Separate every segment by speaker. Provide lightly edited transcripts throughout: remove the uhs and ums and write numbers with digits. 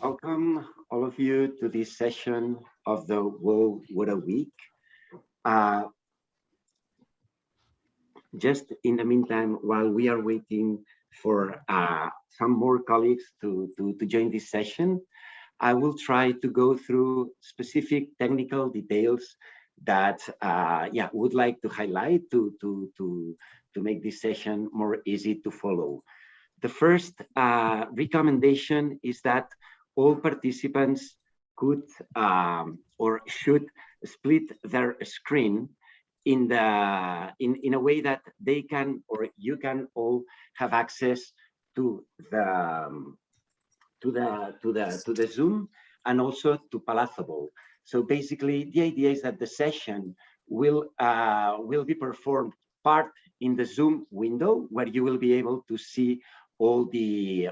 Speaker 1: Welcome all of you to this session of the World Water Week. Just in the meantime, while we are waiting for some more colleagues to join this session, I will try to go through specific technical details that would like to highlight to make this session more easy to follow. The first recommendation is that all participants could or should split their screen in a way that they can or you can all have access to the Zoom and also to Palatable. So basically, the idea is that the session will be performed part in the Zoom window, where you will be able to see all the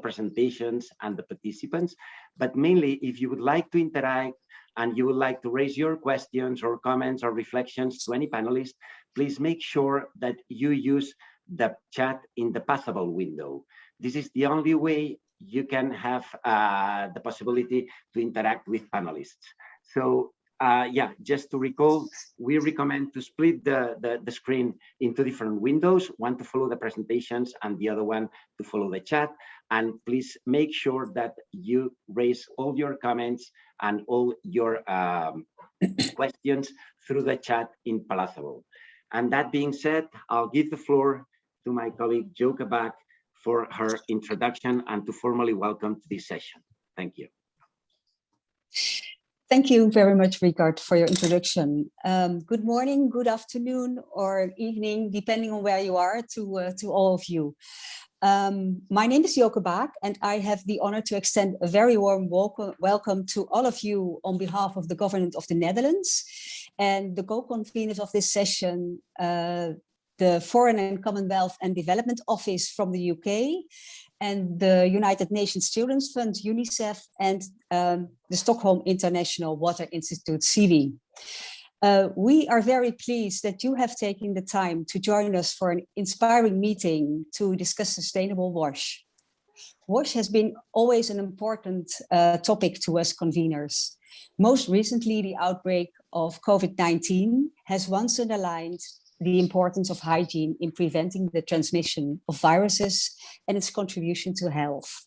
Speaker 1: presentations and the participants. But mainly, if you would like to interact and you would like to raise your questions or comments or reflections to any panelist, please make sure that you use the chat in the Pathable window. This is the only way you can have the possibility to interact with panelists. So just to recall, we recommend to split the screen into different windows, one to follow the presentations and the other one to follow the chat. And please make sure that you raise all your comments and all your questions through the chat in Palatable. And that being said, I'll give the floor to my colleague Jorge for her introduction and to formally welcome to this session. Thank you.
Speaker 2: Thank you very much, Ricard, for your introduction. Good morning, good afternoon, or evening, depending on where you are, to all of you. My name is Jorge, and I have the honor to extend a very warm welcome to all of you on behalf of the government of the Netherlands and the co-conveners of this session, the Foreign and Commonwealth and Development Office from the UK, and the United Nations Children's Fund, Unicef, and the Stockholm International Water Institute, CV. We are very pleased that you have taken the time to join us for an inspiring meeting to discuss sustainable WASH. WASH has been always an important topic to us conveners. Most recently, the outbreak of COVID-19 has once underlined the importance of hygiene in preventing the transmission of viruses and its contribution to health.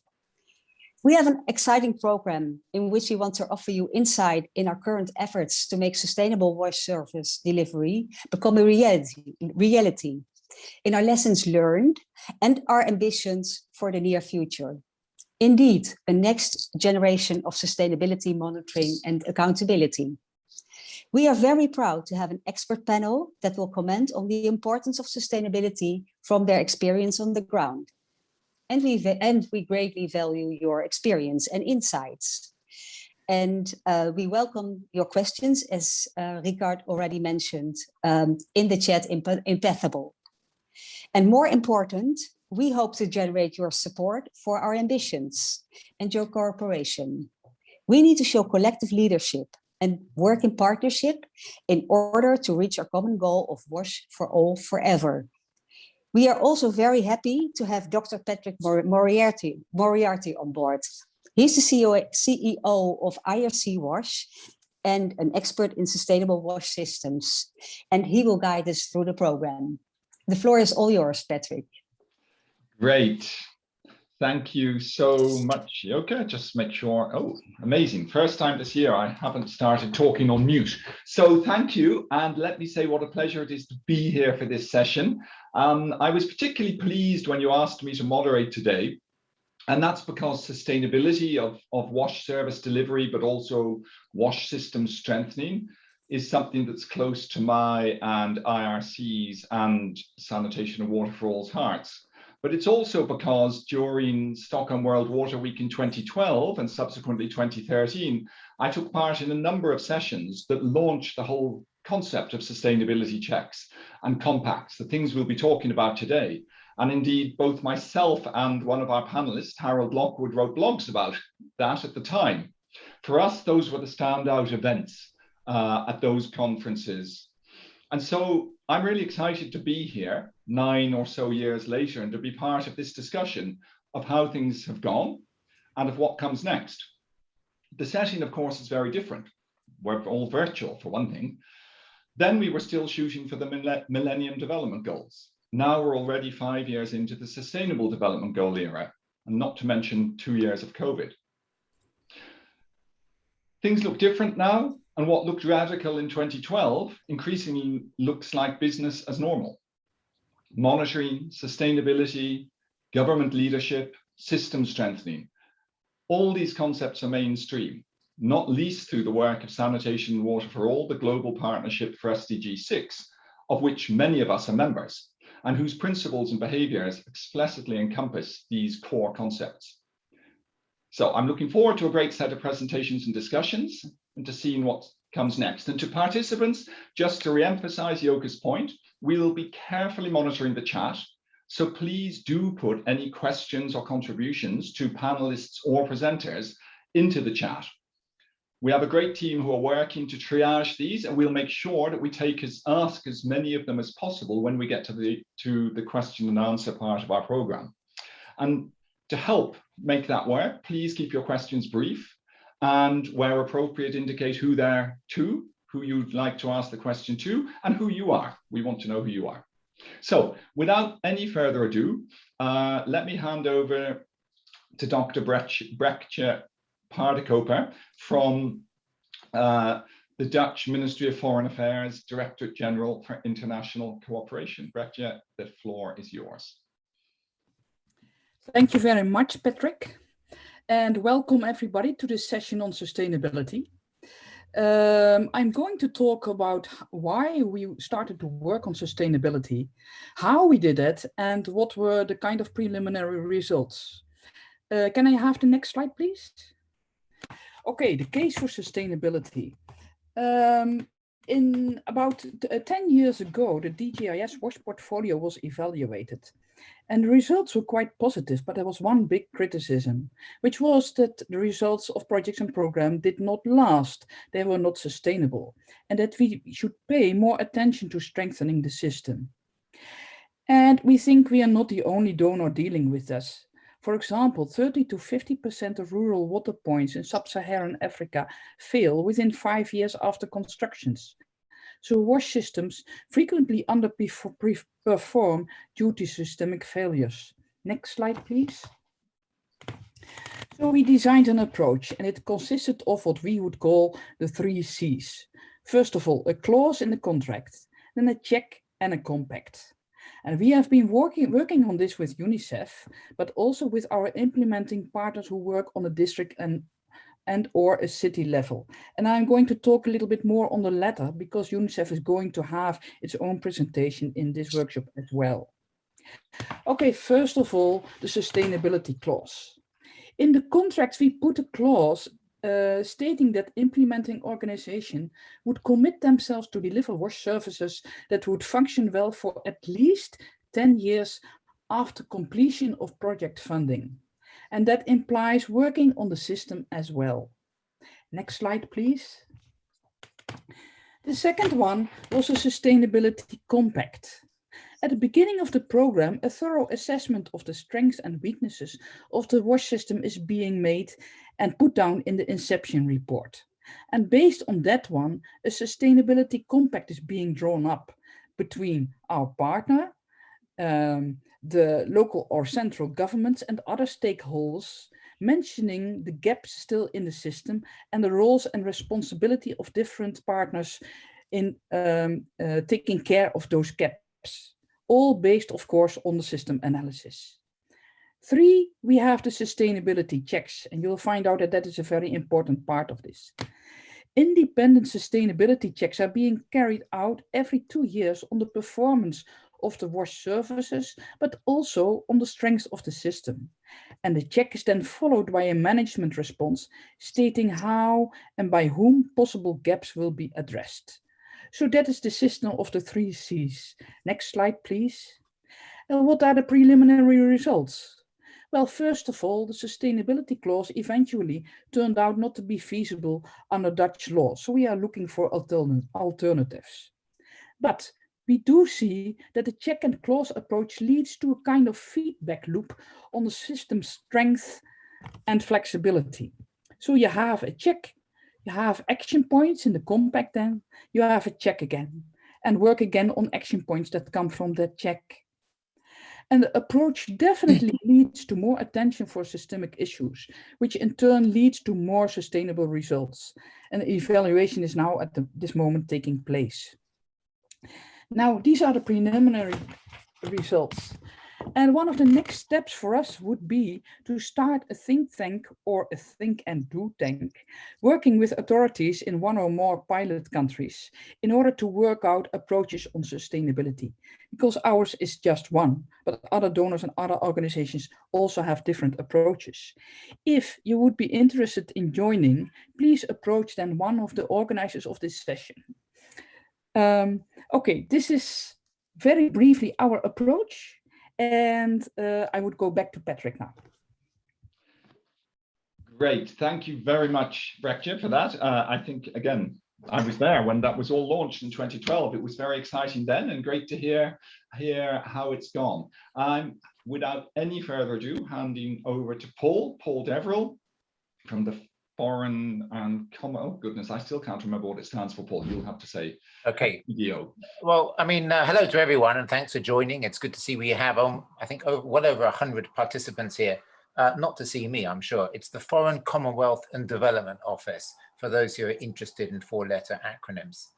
Speaker 2: We have an exciting program in which we want to offer you insight in our current efforts to make sustainable WASH service delivery become a reality, in our lessons learned and our ambitions for the near future. Indeed, a next generation of sustainability monitoring and accountability. We are very proud to have an expert panel that will comment on the importance of sustainability from their experience on the ground. And we greatly value your experience and insights. And we welcome your questions, as Ricard already mentioned, in the chat in Pathable. And more important, we hope to generate your support for our ambitions and your cooperation. We need to show collective leadership and work in partnership in order to reach our common goal of WASH for all forever. We are also very happy to have Dr. Patrick Moriarty on board. He's the CEO of IRC WASH and an expert in sustainable WASH systems, and he will guide us through the program. The floor is all yours, Patrick.
Speaker 3: Great. Thank you so much, Jorge. Just make sure. Oh, amazing. First time this year I haven't started talking on mute. So thank you. And let me say what a pleasure it is to be here for this session. I was particularly pleased when you asked me to moderate today. And that's because sustainability of WASH service delivery, but also WASH system strengthening, is something that's close to my and IRC's and Sanitation and Water for All's hearts. But it's also because during Stockholm World Water Week in 2012 and subsequently 2013, I took part in a number of sessions that launched the whole concept of sustainability checks and compacts, the things we'll be talking about today. And indeed, both myself and one of our panelists, Harold Lockwood, wrote blogs about that at the time. For us, those were the standout events at those conferences. And so I'm really excited to be here 9 or so years later and to be part of this discussion of how things have gone and of what comes next. The setting, of course, is very different. We're all virtual, for one thing. Then we were still shooting for the Millennium Development Goals. Now we're already 5 years into the Sustainable Development Goal era, and not to mention 2 years of COVID. Things look different now, and what looked radical in 2012 increasingly looks like business as normal. Monitoring, sustainability, government leadership, system strengthening. All these concepts are mainstream, not least through the work of Sanitation and Water for All, the global partnership for SDG 6, of which many of us are members, and whose principles and behaviors explicitly encompass these core concepts. So I'm looking forward to a great set of presentations and discussions, and to seeing what comes next. And to participants, just to re-emphasize Joke's point, we will be carefully monitoring the chat. So please do put any questions or contributions to panelists or presenters into the chat. We have a great team who are working to triage these, and we'll make sure that we ask as many of them as possible when we get to the question and answer part of our program. And to help make that work, please keep your questions brief, and where appropriate, indicate who they're to, who you'd like to ask the question to, and who you are. We want to know who you are. So without any further ado, let me hand over to Dr. Brechtje Paardekoper from the Dutch Ministry of Foreign Affairs, Directorate General for International Cooperation. Brechtje, the floor is yours.
Speaker 4: Thank you very much, Patrick, and welcome everybody to this session on sustainability. I'm going to talk about why we started to work on sustainability, how we did it, and what were the kind of preliminary results. Can I have the next slide, please? Okay, the case for sustainability. In about 10 years ago, the DGIS WASH portfolio was evaluated. And the results were quite positive, but there was one big criticism, which was that the results of projects and programs did not last. They were not sustainable, and that we should pay more attention to strengthening the system. And we think we are not the only donor dealing with this. For example, 30 to 50% of rural water points in sub-Saharan Africa fail within 5 years after constructions. So WASH systems frequently underperform due to systemic failures. Next slide, please. So we designed an approach, and it consisted of what we would call the 3 C's. First of all, a clause in the contract, then a check and a compact. And we have been working on this with Unicef, but also with our implementing partners who work on a district and or a city level. And I'm going to talk a little bit more on the latter because UNICEF is going to have its own presentation in this workshop as well. Okay, first of all, the sustainability clause. In the contracts, we put a clause stating that implementing organization would commit themselves to deliver WASH services that would function well for at least 10 years after completion of project funding. And that implies working on the system as well. Next slide, please. The second one was a sustainability compact. At the beginning of the program, a thorough assessment of the strengths and weaknesses of the WASH system is being made and put down in the inception report. And based on that one, a sustainability compact is being drawn up between our partner, the local or central governments and other stakeholders, mentioning the gaps still in the system and the roles and responsibility of different partners in taking care of those gaps, all based, of course, on the system analysis. 3, we have the sustainability checks, and you'll find out that that is a very important part of this. Independent sustainability checks are being carried out every 2 years on the performance of the WASH services, but also on the strength of the system. And the check is then followed by a management response stating how and by whom possible gaps will be addressed. So that is the system of the 3 C's. Next slide, please. And what are the preliminary results? Well, first of all, the sustainability clause eventually turned out not to be feasible under Dutch law. So we are looking for alternatives. But we do see that the check and clause approach leads to a kind of feedback loop on the system's strength and flexibility. So you have a check, you have action points in the compact, then you have a check again, and work again on action points that come from that check. And the approach definitely leads to more attention for systemic issues, which in turn leads to more sustainable results. And the evaluation is now at this moment taking place. Now, these are the preliminary results. And one of the next steps for us would be to start a think tank or a think and do tank, working with authorities in one or more pilot countries in order to work out approaches on sustainability. Because ours is just one, but other donors and other organizations also have different approaches. If you would be interested in joining, please approach then one of the organizers of this session. Okay, this is very briefly our approach. And I would go back to Patrick now.
Speaker 3: Great, thank you very much, Brechtje, for that. I think, again, I was there when that was all launched in 2012. It was very exciting then, and great to hear how it's gone. Without any further ado, handing over to Paul Deverell from the Foreign and Common, oh goodness, I still can't remember what it stands for, Paul. You'll have to say.
Speaker 5: Okay.
Speaker 3: PDO.
Speaker 5: Well, I mean, hello to everyone, and thanks for joining. It's good to see we have, I think, well over 100 participants here. Not to see me, I'm sure. It's the Foreign, Commonwealth and Development Office, for those who are interested in four-letter acronyms.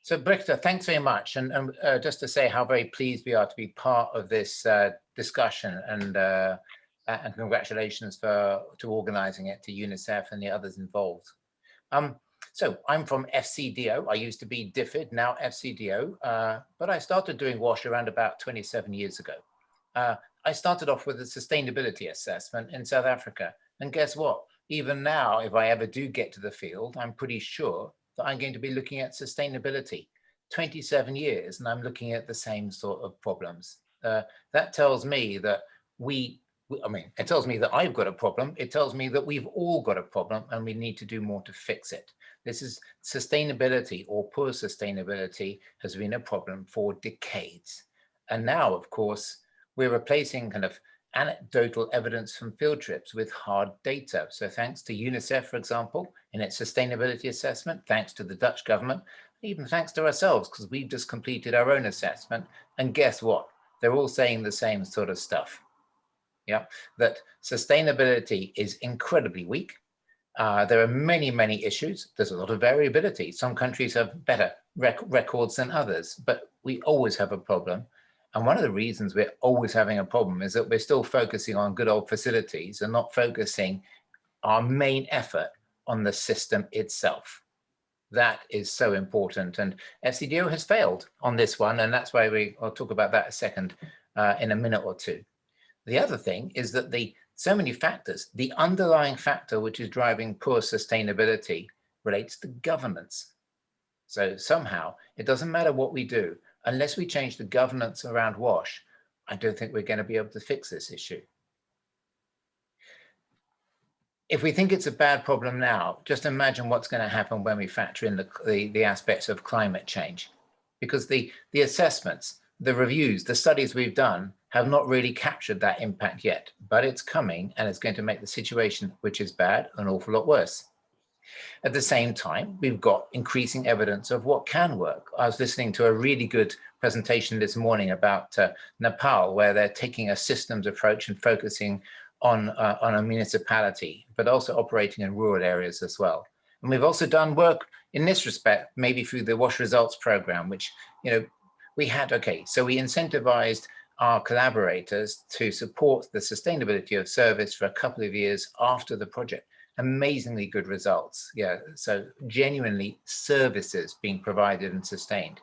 Speaker 5: So, Brechtje, thanks very much. And just to say how very pleased we are to be part of this discussion, and congratulations to organizing it, to Unicef and the others involved. So I'm from FCDO. I used to be DFID, now FCDO, but I started doing WASH around about 27 years ago. I started off with a sustainability assessment in South Africa. And guess what? Even now, if I ever do get to the field, I'm pretty sure that I'm going to be looking at sustainability. 27 years, and I'm looking at the same sort of problems. That tells me that it tells me that I've got a problem. It tells me that we've all got a problem and we need to do more to fix it. This is sustainability, or poor sustainability has been a problem for decades. And now, of course, we're replacing kind of anecdotal evidence from field trips with hard data. So thanks to Unicef, for example, in its sustainability assessment, thanks to the Dutch government, even thanks to ourselves, because we've just completed our own assessment. And guess what? They're all saying the same sort of stuff. Yeah, that sustainability is incredibly weak. There are many, many issues. There's a lot of variability. Some countries have better records than others, but we always have a problem. And one of the reasons we're always having a problem is that we're still focusing on good old facilities and not focusing our main effort on the system itself. That is so important. And FCDO has failed on this one. And that's why I'll talk about that a second in a minute or two. The other thing is that so many factors, the underlying factor which is driving poor sustainability relates to governance. So somehow it doesn't matter what we do, unless we change the governance around WASH, I don't think we're going to be able to fix this issue. If we think it's a bad problem now, just imagine what's going to happen when we factor in the aspects of climate change. Because the assessments, the reviews, the studies we've done have not really captured that impact yet, but it's coming and it's going to make the situation, which is bad, an awful lot worse. At the same time, we've got increasing evidence of what can work. I was listening to a really good presentation this morning about Nepal, where they're taking a systems approach and focusing on a municipality, but also operating in rural areas as well. And we've also done work in this respect, maybe through the WASH Results program, which, we had, so we incentivized our collaborators to support the sustainability of service for a couple of years after the project. Amazingly good results. Yeah, so genuinely services being provided and sustained.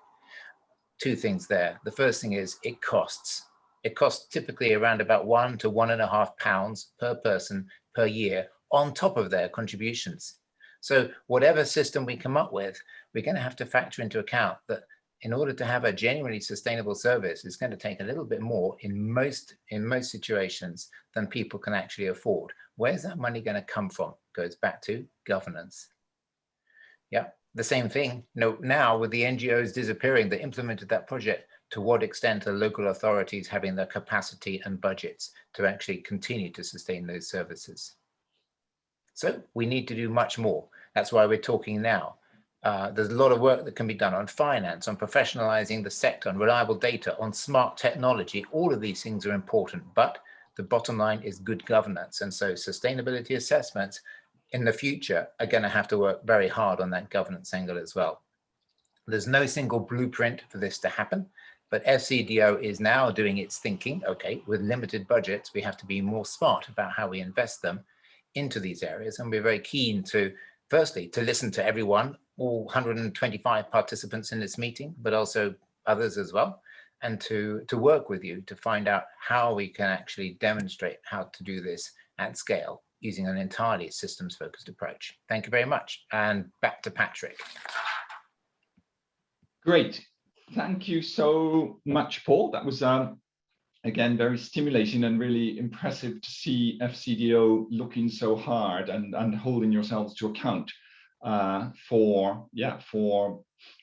Speaker 5: Two things there. The first thing is it costs. It costs typically around about £1 to £1.50 per person per year on top of their contributions. So whatever system we come up with, we're going to have to factor into account that in order to have a genuinely sustainable service, it's going to take a little bit more in most situations than people can actually afford. Where's that money going to come from? Goes back to governance. Yeah, the same thing. Now with the NGOs disappearing that implemented that project, to what extent are local authorities having the capacity and budgets to actually continue to sustain those services? So we need to do much more. That's why we're talking now. There's a lot of work that can be done on finance, on professionalizing the sector, on reliable data, on smart technology. All of these things are important, but the bottom line is good governance. And so sustainability assessments in the future are going to have to work very hard on that governance angle as well. There's no single blueprint for this to happen, but FCDO is now doing its thinking. Okay, with limited budgets, we have to be more smart about how we invest them into these areas. And we're very keen to, firstly, to listen to everyone, all 125 participants in this meeting, but also others as well, and to work with you to find out how we can actually demonstrate how to do this at scale using an entirely systems-focused approach. Thank you very much. And back to Patrick.
Speaker 3: Great. Thank you so much, Paul. That was, again, very stimulating and really impressive to see FCDO looking so hard and holding yourselves to account for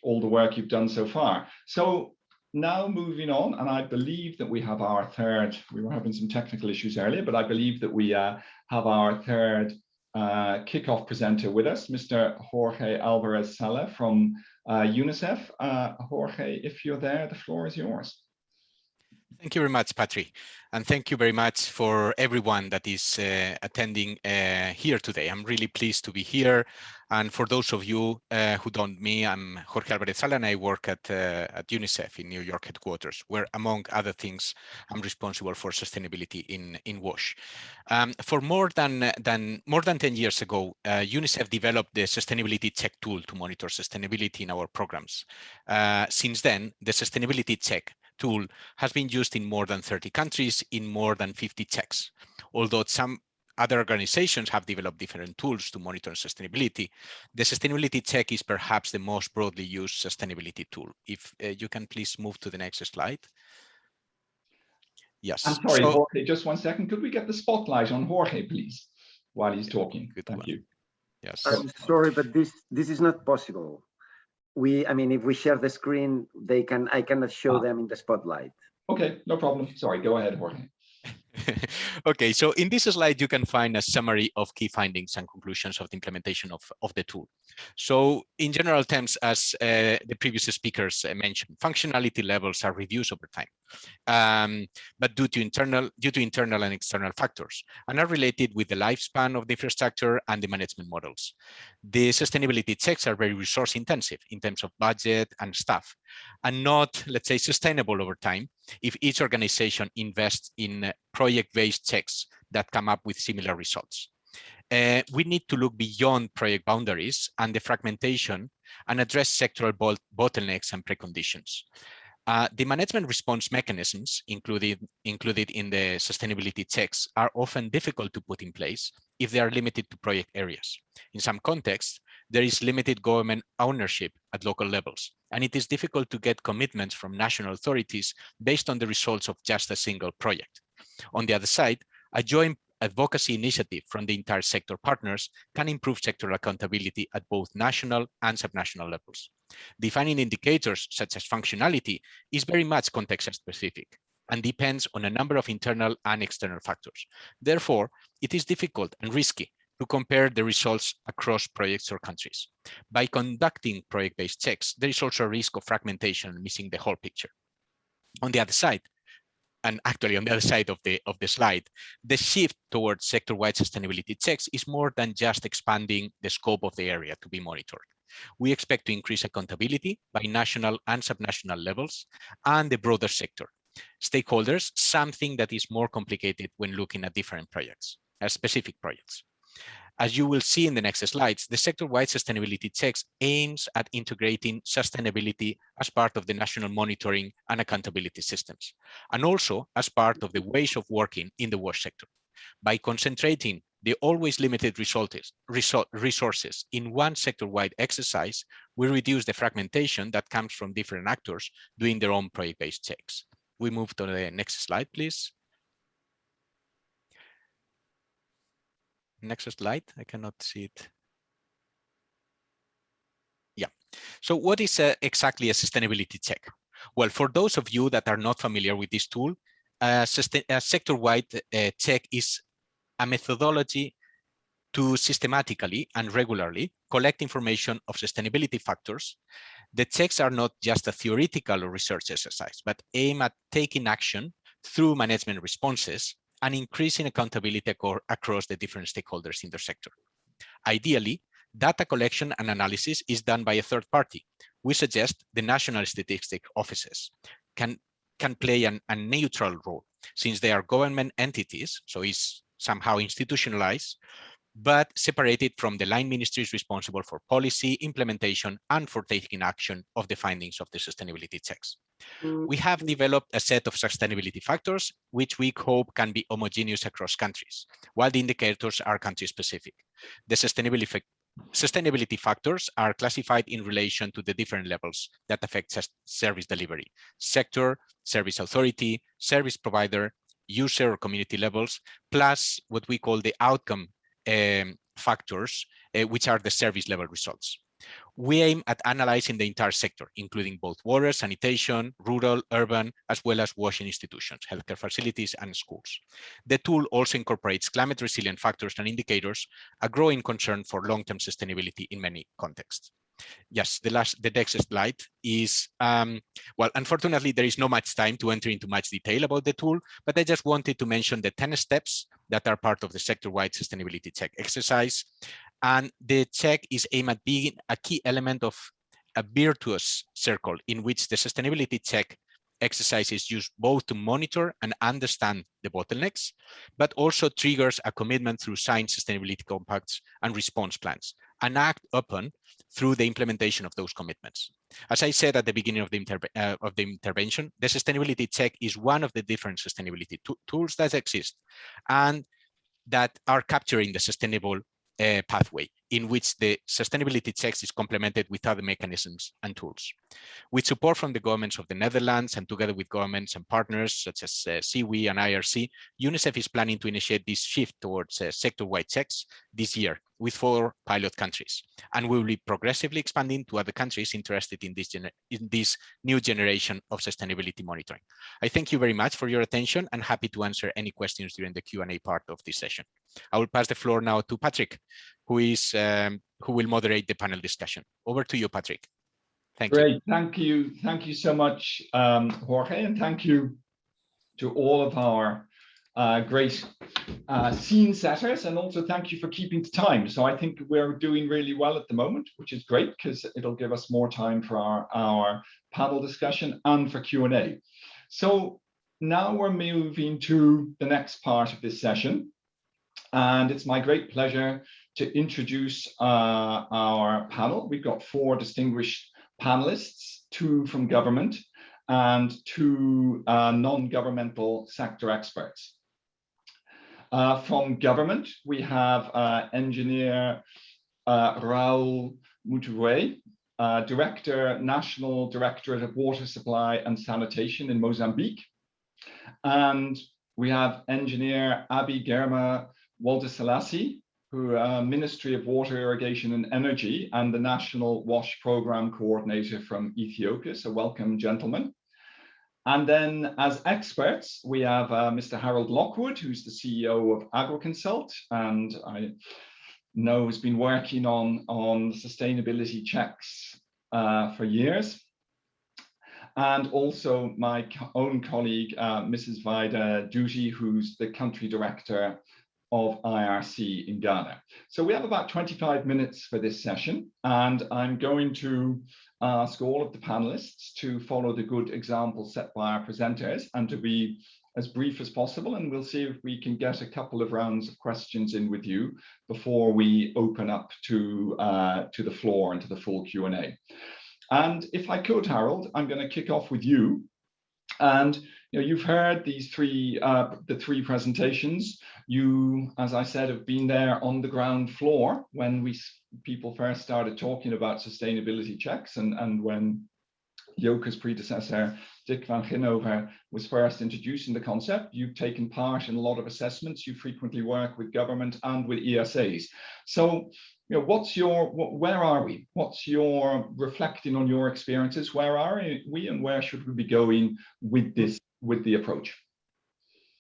Speaker 3: all the work you've done so far. So now moving on, and I believe that we have our third, we were having some technical issues earlier, but I believe that we have our third kickoff presenter with us, Mr. Jorge Alvarez Saleh from Unicef. Jorge, if you're there, the floor is yours.
Speaker 6: Thank you very much, Patrick. And thank you very much for everyone that is attending here today. I'm really pleased to be here. And for those of you who don't know me, I'm Jorge Alvarez Saleh, and I work at Unicef in New York headquarters, where, among other things, I'm responsible for sustainability in WASH. For more than 10 years ago, Unicef developed the sustainability check tool to monitor sustainability in our programs. Since then, the sustainability check tool has been used in more than 30 countries in more than 50 checks. Although some other organizations have developed different tools to monitor sustainability, the sustainability check is perhaps the most broadly used sustainability tool. If you can please move to the next slide. Yes.
Speaker 3: I'm sorry, Jorge, just one second. Could we get the spotlight on Jorge, please, while he's talking? Thank you.
Speaker 6: Yes.
Speaker 1: I'm sorry, but this is not possible. I mean, if we share the screen, I cannot show them in the spotlight.
Speaker 3: Okay, no problem. Sorry, go ahead, Jorge.
Speaker 6: Okay, so in this slide, you can find a summary of key findings and conclusions of the implementation of the tool. So in general terms, as the previous speakers mentioned, functionality levels are reduced over time, but due to internal and external factors, and are related with the lifespan of the infrastructure and the management models. The sustainability checks are very resource intensive in terms of budget and staff, and not, let's say, sustainable over time if each organization invests in project-based checks that come up with similar results. We need to look beyond project boundaries and the fragmentation and address sectoral bottlenecks and preconditions. The management response mechanisms included in the sustainability checks are often difficult to put in place if they are limited to project areas. In some contexts, there is limited government ownership at local levels, and it is difficult to get commitments from national authorities based on the results of just a single project. On the other side, a joint advocacy initiative from the entire sector partners can improve sectoral accountability at both national and subnational levels. Defining indicators such as functionality is very much context specific and depends on a number of internal and external factors. Therefore, it is difficult and risky to compare the results across projects or countries. By conducting project-based checks, there is also a risk of fragmentation and missing the whole picture. On the other side, and actually on the other side of the slide, the shift towards sector-wide sustainability checks is more than just expanding the scope of the area to be monitored. We expect to increase accountability by national and subnational levels and the broader sector. Stakeholders, something that is more complicated when looking at different projects, specific projects. As you will see in the next slides, the sector-wide sustainability checks aims at integrating sustainability as part of the national monitoring and accountability systems, and also as part of the ways of working in the WASH sector. By concentrating the always limited resources in one sector-wide exercise, we reduce the fragmentation that comes from different actors doing their own project-based checks. We move to the next slide, please. Next slide, I cannot see it. Yeah, so what is exactly a sustainability check? Well, for those of you that are not familiar with this tool, a sector-wide check is a methodology to systematically and regularly collect information of sustainability factors. The checks are not just a theoretical or research exercise, but aim at taking action through management responses and increasing accountability across the different stakeholders in the sector. Ideally, data collection and analysis is done by a third party. We suggest the national statistic offices can play a neutral role, since they are government entities, so it's somehow institutionalized, but separated from the line ministries responsible for policy, implementation, and for taking action of the findings of the sustainability checks. We have developed a set of sustainability factors, which we hope can be homogeneous across countries, while the indicators are country-specific. The sustainability factors are classified in relation to the different levels that affect service delivery: sector, service authority, service provider, user or community levels, plus what we call the outcome factors, which are the service level results. We aim at analyzing the entire sector, including both water, sanitation, rural, urban, as well as washing institutions, healthcare facilities, and schools. The tool also incorporates climate resilient factors and indicators, a growing concern for long-term sustainability in many contexts. Yes, the next slide is, well, unfortunately, there is not much time to enter into much detail about the tool, but I just wanted to mention the 10 steps that are part of the sector-wide sustainability check exercise. And the check is aimed at being a key element of a virtuous circle in which the sustainability check exercise is used both to monitor and understand the bottlenecks, but also triggers a commitment through signed sustainability compacts and response plans, and act upon through the implementation of those commitments. As I said at the beginning of the intervention, the sustainability check is one of the different sustainability tools that exist and that are capturing the sustainable pathway in which the sustainability checks is complemented with other mechanisms and tools. With support from the governments of the Netherlands and together with governments and partners such as CIWI and IRC, Unicef is planning to initiate this shift towards sector-wide checks this year with 4 pilot countries. And we will be progressively expanding to other countries interested in this new generation of sustainability monitoring. I thank you very much for your attention and happy to answer any questions during the Q&A part of this session. I will pass the floor now to Patrick, who will moderate the panel discussion. Over to you, Patrick. Thank you.
Speaker 3: Great, thank you. Thank you so much, Jorge, and thank you to all of our great scene setters, and also thank you for keeping to time. So I think we're doing really well at the moment, which is great because it'll give us more time for our panel discussion and for Q&A. So now we're moving to the next part of this session, and it's my great pleasure to introduce our panel. We've got 4 distinguished panelists, 2 from government and 2 non-governmental sector experts. From government, we have engineer Raul Mutuwe, Director, National Directorate of Water Supply and Sanitation in Mozambique. And we have engineer Abi Germa Waldeselassie, who Ministry of Water, Irrigation and Energy and the National WASH Program Coordinator from Ethiopia. So welcome, gentlemen. And then as experts, we have Mr. Harold Lockwood, who's the CEO of AgroConsult, and I know has been working on sustainability checks for years. And also my own colleague, Mrs. Vida Duty, who's the country director of IRC in Ghana. So we have about 25 minutes for this session, and I'm going to ask all of the panelists to follow the good example set by our presenters and to be as brief as possible, and we'll see if we can get a couple of rounds of questions in with you before we open up to the floor and to the full Q&A. And if I could, Harold, I'm going to kick off with you. And you've heard these the 3 presentations. You, as I said, have been there on the ground floor when people first started talking about sustainability checks, and when Joke's predecessor, Dick van Ginhoven, was first introducing the concept. You've taken part in a lot of assessments. You frequently work with government and with ESAs. So where are we? What's your reflecting on your experiences? Where are we, and where should we be going with the approach?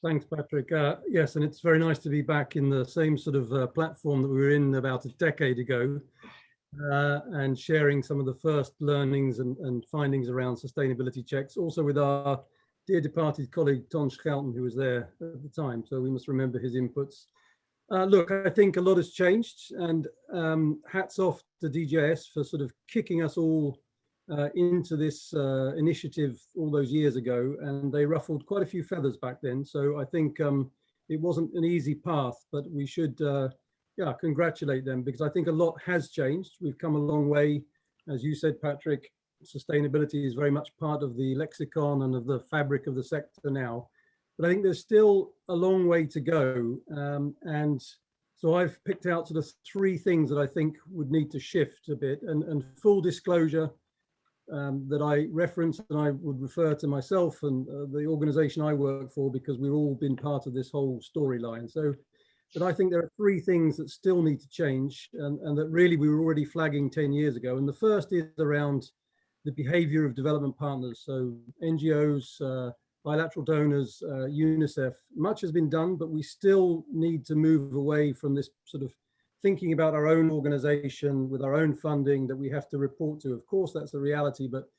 Speaker 7: Thanks, Patrick. Yes, and it's very nice to be back in the same sort of platform that we were in about a decade ago, and sharing some of the first learnings and findings around sustainability checks, also with our dear departed colleague, Ton Schelten, who was there at the time. So we must remember his inputs. Look, I think a lot has changed, and hats off to DGIS for sort of kicking us all into this initiative all those years ago, and they ruffled quite a few feathers back then. So I think it wasn't an easy path, but we should congratulate them, because I think a lot has changed. We've come a long way. As you said, Patrick, sustainability is very much part of the lexicon and of the fabric of the sector now. But I think there's still a long way to go. And so I've picked out sort of 3 things that I think would need to shift a bit. And full disclosure, that I reference, and I would refer to myself and the organization I work for, because we've all been part of this whole storyline. So, but I think there are 3 things that still need to change, and that really we were already flagging 10 years ago. And the first is around the behavior of development partners. So NGOs, bilateral donors, Unicef, much has been done, but we still need to move away from this sort of thinking about our own organization with our own funding that we have to report to. Of course, that's a reality, but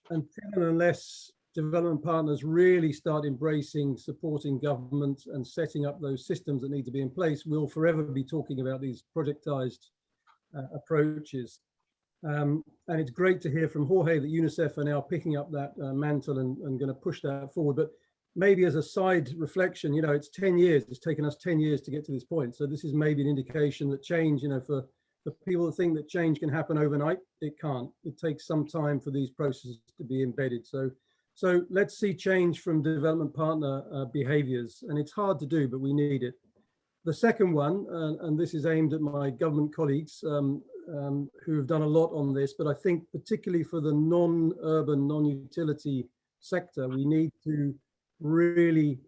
Speaker 7: until and unless development partners really start embracing, supporting government and setting up those systems that need to be in place, we'll forever be talking about these projectized approaches. And it's great to hear from Jorge that Unicef are now picking up that mantle and going to push that forward. But maybe as a side reflection, it's 10 years. It's taken us 10 years to get to this point. So this is maybe an indication that change, for people that think that change can happen overnight, it can't. It takes some time for these processes to be embedded. So let's see change from development partner behaviors. And it's hard to do, but we need it. The second one, and this is aimed at my government colleagues who have done a lot on this, but I think particularly for the non-urban, non-utility sector, we need to really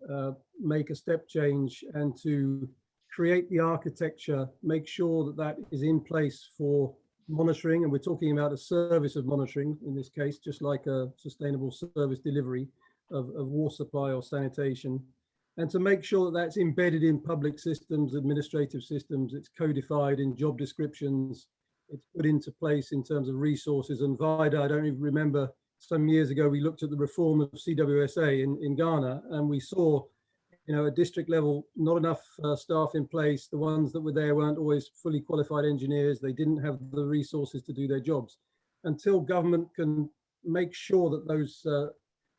Speaker 7: make a step change and to create the architecture, make sure that that is in place for monitoring. And we're talking about a service of monitoring in this case, just like a sustainable service delivery of water supply or sanitation. And to make sure that that's embedded in public systems, administrative systems, it's codified in job descriptions, it's put into place in terms of resources. And VIDA, I don't even remember, some years ago, we looked at the reform of CWSA in Ghana, and we saw, at district level, not enough staff in place. The ones that were there weren't always fully qualified engineers. They didn't have the resources to do their jobs. Until government can make sure that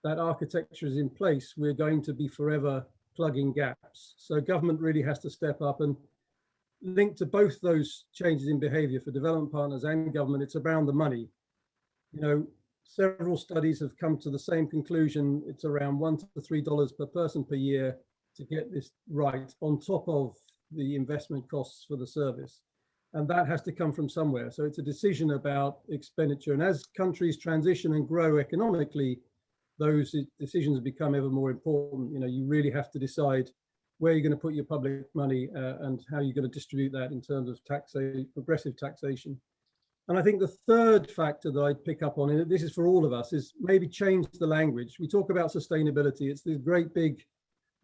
Speaker 7: that architecture is in place, we're going to be forever plugging gaps. So government really has to step up, and linked to both those changes in behavior for development partners and government, it's around the money. Several studies have come to the same conclusion. It's around $1 to $3 per person per year to get this right, on top of the investment costs for the service. And that has to come from somewhere. So it's a decision about expenditure. And as countries transition and grow economically, those decisions become ever more important. You really have to decide where you're going to put your public money and how you're going to distribute that in terms of progressive taxation. And I think the third factor that I'd pick up on, and this is for all of us, is maybe change the language. We talk about sustainability. It's this great big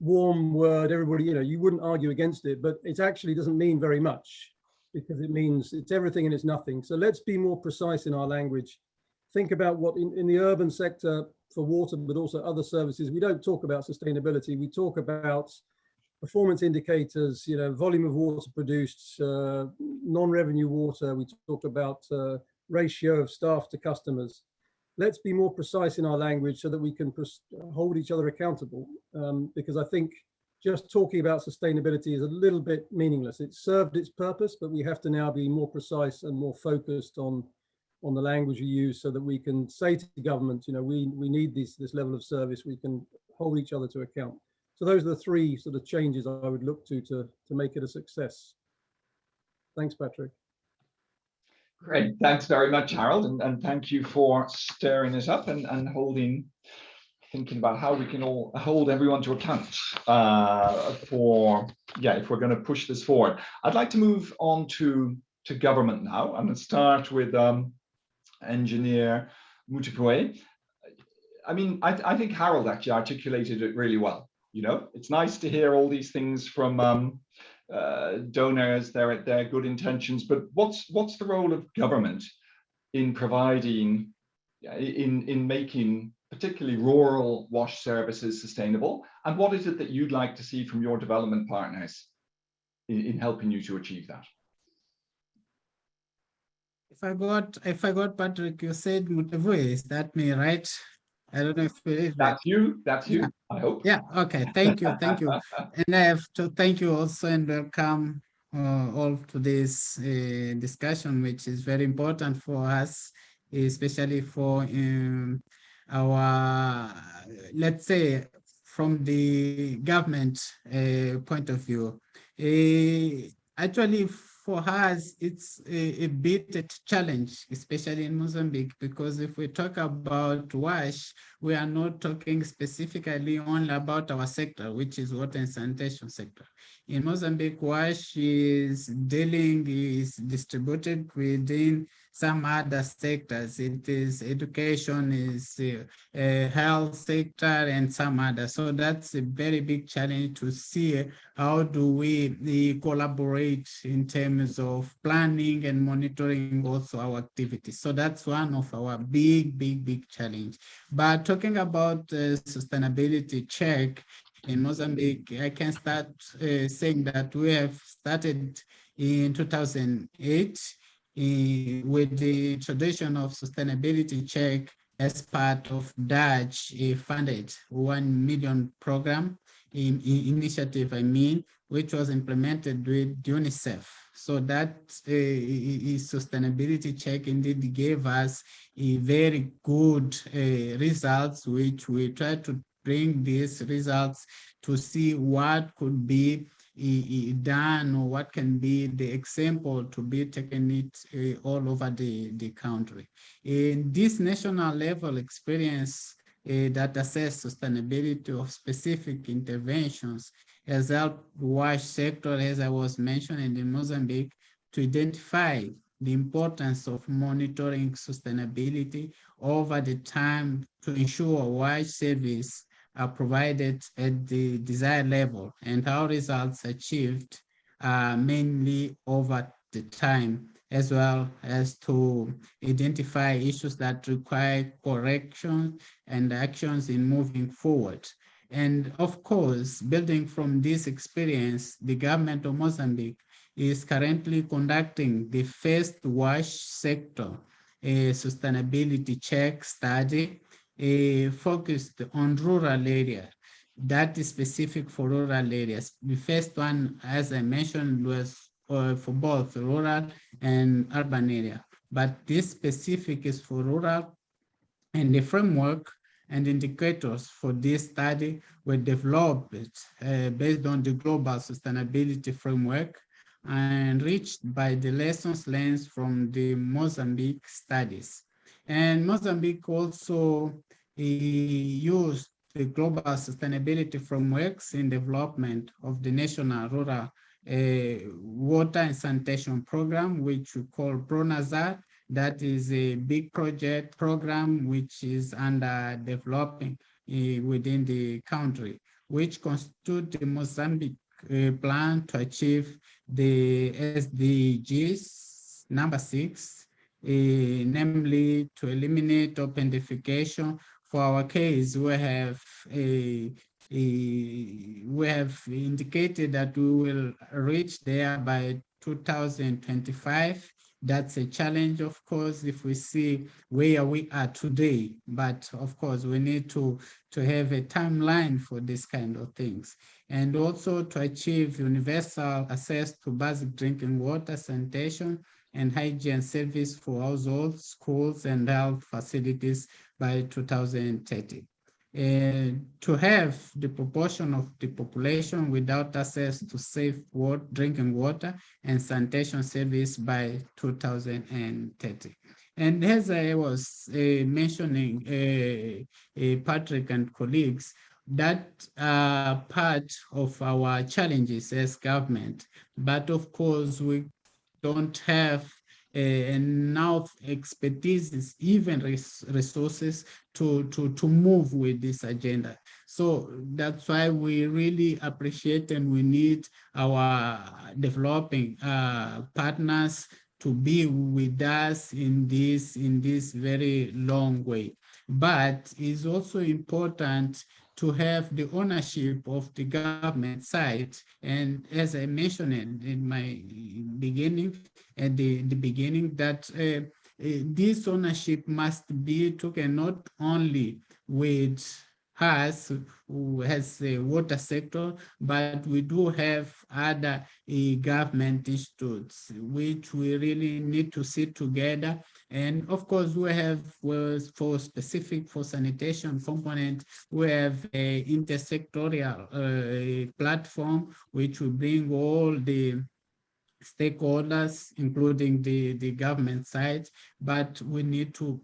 Speaker 7: warm word. Everybody, you wouldn't argue against it, but it actually doesn't mean very much, because it means it's everything and it's nothing. So let's be more precise in our language. Think about what in the urban sector for water, but also other services, we don't talk about sustainability. We talk about performance indicators, volume of water produced, non-revenue water. We talk about ratio of staff to customers. Let's be more precise in our language so that we can hold each other accountable. Because I think just talking about sustainability is a little bit meaningless. It served its purpose, but we have to now be more precise and more focused on the language we use, so that we can say to the government, we need this level of service. We can hold each other to account. So those are the 3 sort of changes I would look to make it a success. Thanks, Patrick.
Speaker 3: Great, thanks very much, Harold, and thank you for stirring us up and thinking about how we can all hold everyone to account if we're going to push this forward. I'd like to move on to to government now. I'm going to start with Engineer Mutukwe. I mean, I think Harold actually articulated it really well. You know, it's nice to hear all these things from donors, their good intentions, but what's the role of government in providing, in making particularly rural WASH services sustainable? And what is it that you'd like to see from your development partners in helping you to achieve that?
Speaker 8: I forgot, Patrick, you said Mutavue, is that me, right? I don't know if it is.
Speaker 3: That's you,
Speaker 8: Yeah.
Speaker 3: I hope.
Speaker 8: Yeah, okay, thank you. And I have to thank you also and welcome all to this discussion, which is very important for us, especially for our, let's say, from the government point of view. Actually, for us, it's a bit a challenge, especially in Mozambique, because if we talk about WASH, we are not talking specifically only about our sector, which is water and sanitation sector. In Mozambique, WASH is distributed within some other sectors. It is education, is health sector, and some others. So that's a very big challenge to see how do we collaborate in terms of planning and monitoring also our activities. So that's one of our big challenge. But talking about sustainability check in Mozambique, I can start saying that we have started in 2008 with the tradition of sustainability check as part of Dutch funded 1 million program initiative, which was implemented with Unicef. So that sustainability check indeed gave us a very good results, which we try to bring these results to see what could be done or what can be the example to be taken it all over the country. In this national level experience that assess sustainability of specific interventions has helped WASH sector, as I was mentioning in Mozambique, to identify the importance of monitoring sustainability over the time to ensure WASH service are provided at the desired level, and how results achieved mainly over the time, as well as to identify issues that require correction and actions in moving forward. And of course, building from this experience, the government of Mozambique is currently conducting the first WASH sector sustainability check study focused on rural area. That is specific for rural areas. The first one, as I mentioned, was for both rural and urban area, but this specific is for rural, and the framework and indicators for this study were developed based on the global sustainability framework and reached by the lessons learned from the Mozambique studies. And Mozambique also used the global sustainability frameworks in development of the national rural water and sanitation program, which we call PRONAZAR. That is a big program which is under developing within the country, which constitute the Mozambique plan to achieve the SDGs number 6, namely to eliminate open defecation. For our case, we have indicated that we will reach there by 2025. That's a challenge, of course, if we see where we are today. But of course, we need to have a timeline for this kind of things. And also to achieve universal access to basic drinking water, sanitation, and hygiene service for households, schools, and health facilities by 2030. To have the proportion of the population without access to safe drinking water and sanitation service by 2030. And as I was mentioning, Patrick and colleagues, that are part of our challenges as government. But of course, we don't have enough expertise, even resources to move with this agenda. So that's why we really appreciate and we need our developing partners to be with us in this very long way. But it's also important to have the ownership of the government side. And as I mentioned in my beginning, at the beginning, that this ownership must be taken not only with us who has the water sector, but we do have other government institutes which we really need to sit together. And of course, we have for specific for sanitation component, we have a intersectorial platform which will bring all the stakeholders, including the government side, but we need to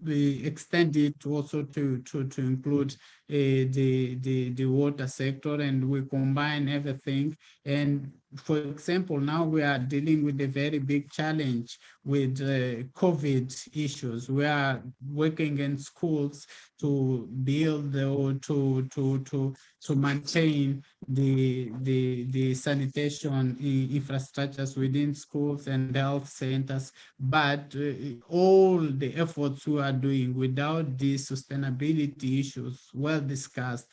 Speaker 8: extend it also to include the water sector, and we combine everything. And for example, now we are dealing with a very big challenge with COVID issues. We are working in schools to build or to maintain the sanitation infrastructures within schools and health centers. But all the efforts we are doing without these sustainability issues well discussed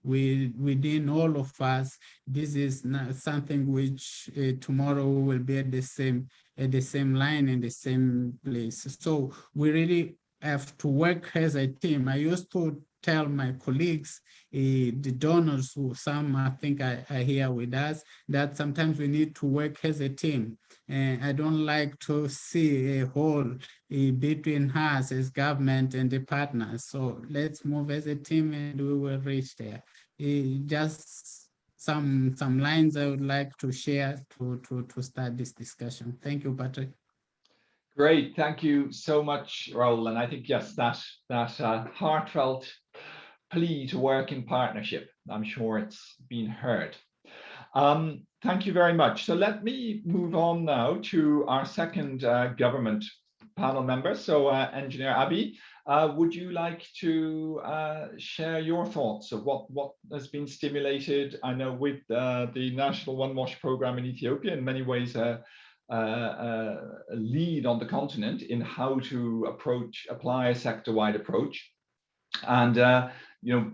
Speaker 8: within all of us, this is not something which tomorrow will be at the same line in the same place. So we really have to work as a team. I used to tell my colleagues, the donors who some I think are here with us, that sometimes we need to work as a team. And I don't like to see a hole between us as government and the partners. So let's move as a team and we will reach there. Just some lines I would like to share to start this discussion. Thank you, Patrick.
Speaker 3: Great, thank you so much, Raul. And I think, yes, that heartfelt plea to work in partnership, I'm sure it's been heard. Thank you very much. So let me move on now to our second government panel member. So Engineer Abi, would you like to share your thoughts of what has been stimulated? I know with the National One Wash program in Ethiopia, in many ways a lead on the continent in how to apply a sector-wide approach. And you know,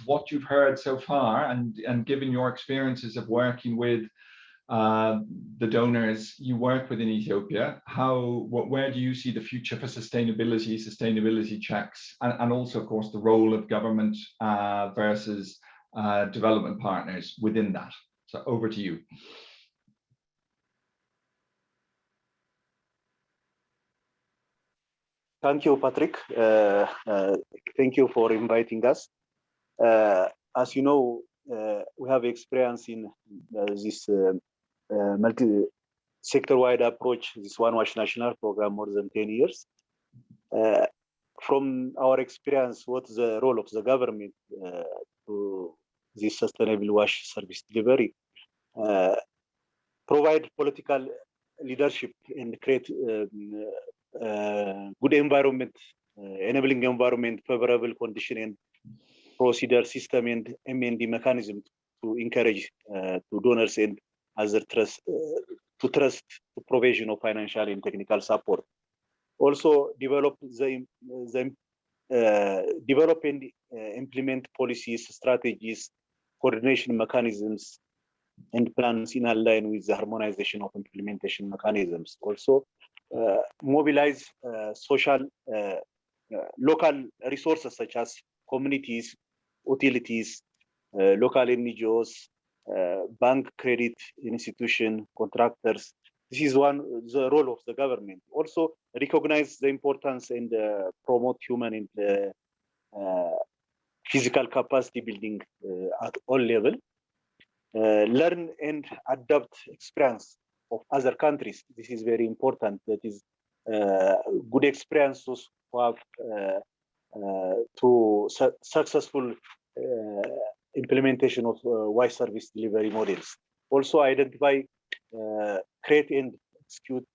Speaker 3: what you've heard so far, and given your experiences of working with the donors you work with in Ethiopia, where do you see the future for sustainability checks, and also, of course, the role of government versus development partners within that? So over to you.
Speaker 9: Thank you, Patrick. Thank you for inviting us. As you know, we have experience in this multi-sector-wide approach, this One Wash National program, more than 10 years. From our experience, what's the role of the government to this sustainable wash service delivery? Provide political leadership and create good environment, enabling environment, favorable condition and procedure system and M&D mechanism to encourage to donors and other trust to provision of financial and technical support. Also develop develop and implement policies, strategies, coordination mechanisms, and plans in line with the harmonization of implementation mechanisms. Also mobilize local resources such as communities, utilities, local NGOs, bank credit institution, contractors. This is the role of the government. Also recognize the importance and promote human and physical capacity building at all levels. Learn and adapt experience of other countries. This is very important. That is good experiences who have to successful implementation of WISE service delivery models. Also identify create and execute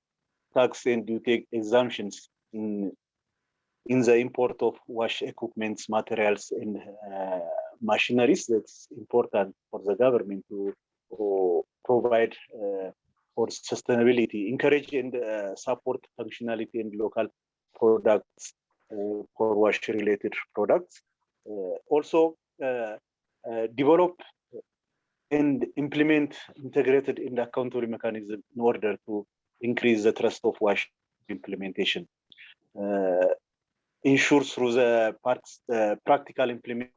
Speaker 9: tax and duty exemptions in the import of wash equipments, materials, and machineries. That's important for the government to provide for sustainability, encourage and support functionality and local products for wash-related products. Also, develop and implement integrated and accountable mechanism in order to increase the trust of wash implementation. Ensure through the practical implementation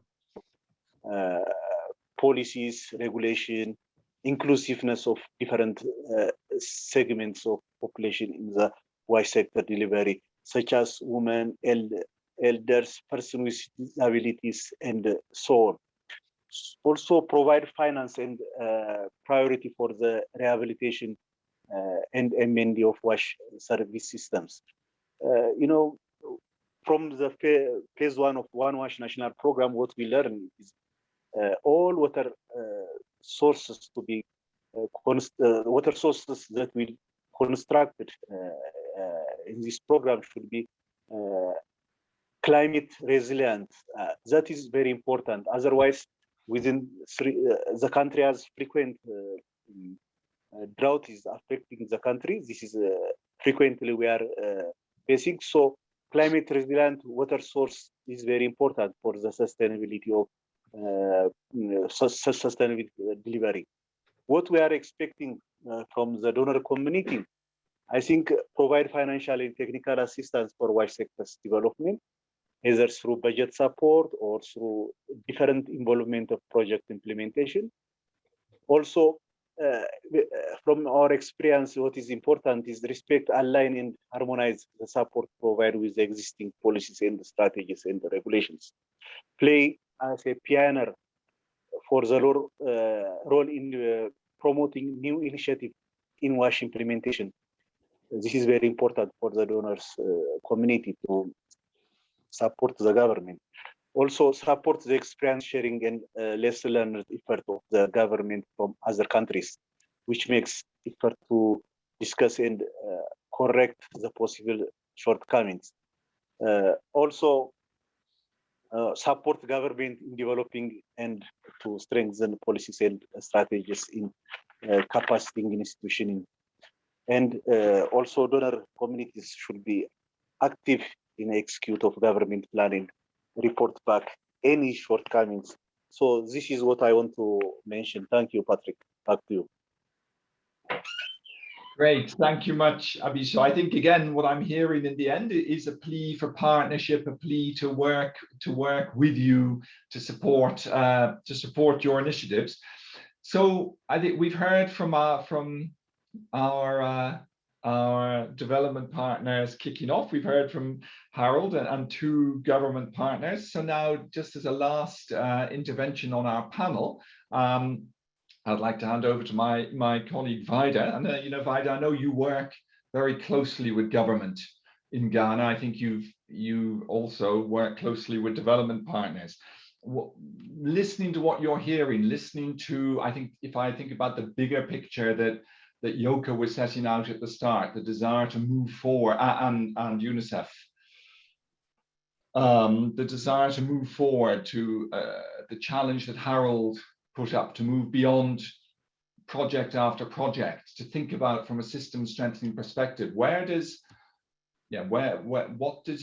Speaker 9: policies, regulation, inclusiveness of different segments of population in the wash sector delivery, such as women, elders, persons with disabilities, and so on. Also provide finance and priority for the rehabilitation and amending of wash service systems. From the phase one of One Wash National Program, what we learn is all water sources to be water sources that we constructed in this program should be climate resilient. That is very important. Otherwise, within the country has frequent drought is affecting the country. This is frequently we are facing. So climate resilient water source is very important for the sustainability of sustainable delivery. What we are expecting from the donor community, I think, provide financial and technical assistance for wash sector's development, either through budget support or through different involvement of project implementation. Also, from our experience, what is important is respect, align, and harmonize the support provided with the existing policies and the strategies and the regulations. Play as a pioneer for the role in promoting new initiative in WASH implementation. This is very important for the donors community to support the government. Also support the experience sharing and lesson learned effort of the government from other countries, which makes effort to discuss and correct the possible shortcomings. Also support government in developing and to strengthen policies and strategies in capacity institutioning. And also donor communities should be active in execute of government planning, report back any shortcomings. So this is what I want to mention. Thank you, Patrick. Back to you.
Speaker 3: Great, thank you much, Abi. So I think again, what I'm hearing in the end is a plea for partnership, a plea to work with you to support your initiatives. So I think we've heard from our development partners kicking off. We've heard from Harold and two government partners. So now, just as a last intervention on our panel, I'd like to hand over to my colleague Vida. And Vida, I know you work very closely with government in Ghana. I think you also work closely with development partners. Listening to what you're hearing, listening to, if I think about the bigger picture that Yoka was setting out at the start, the desire to move forward, and UNICEF, the desire to move forward to the challenge that Harold put up to move beyond project after project, to think about from a system strengthening perspective. What does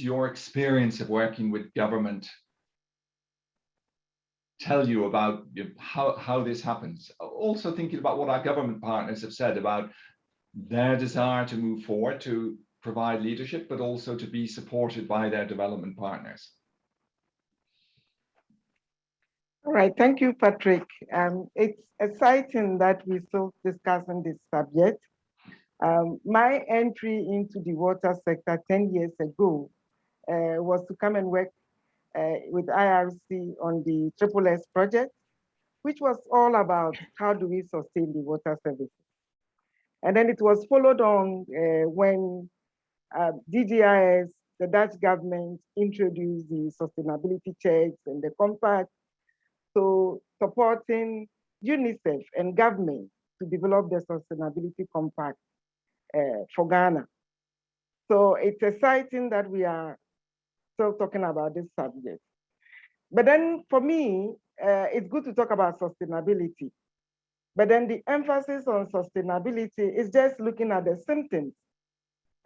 Speaker 3: your experience of working with government tell you about how this happens? Also thinking about what our government partners have said about their desire to move forward, to provide leadership, but also to be supported by their development partners.
Speaker 10: All right, thank you, Patrick. It's exciting that we're still discussing this subject. My entry into the water sector 10 years ago was to come and work with IRC on the SSS project, which was all about how do we sustain the water services. And then it was followed on when DGIS, the Dutch government, introduced the sustainability checks and the compact. So supporting UNICEF and government to develop the Sustainability Compact for Ghana. So it's exciting that we are still talking about this subject. But then for me, it's good to talk about sustainability. But then the emphasis on sustainability is just looking at the symptoms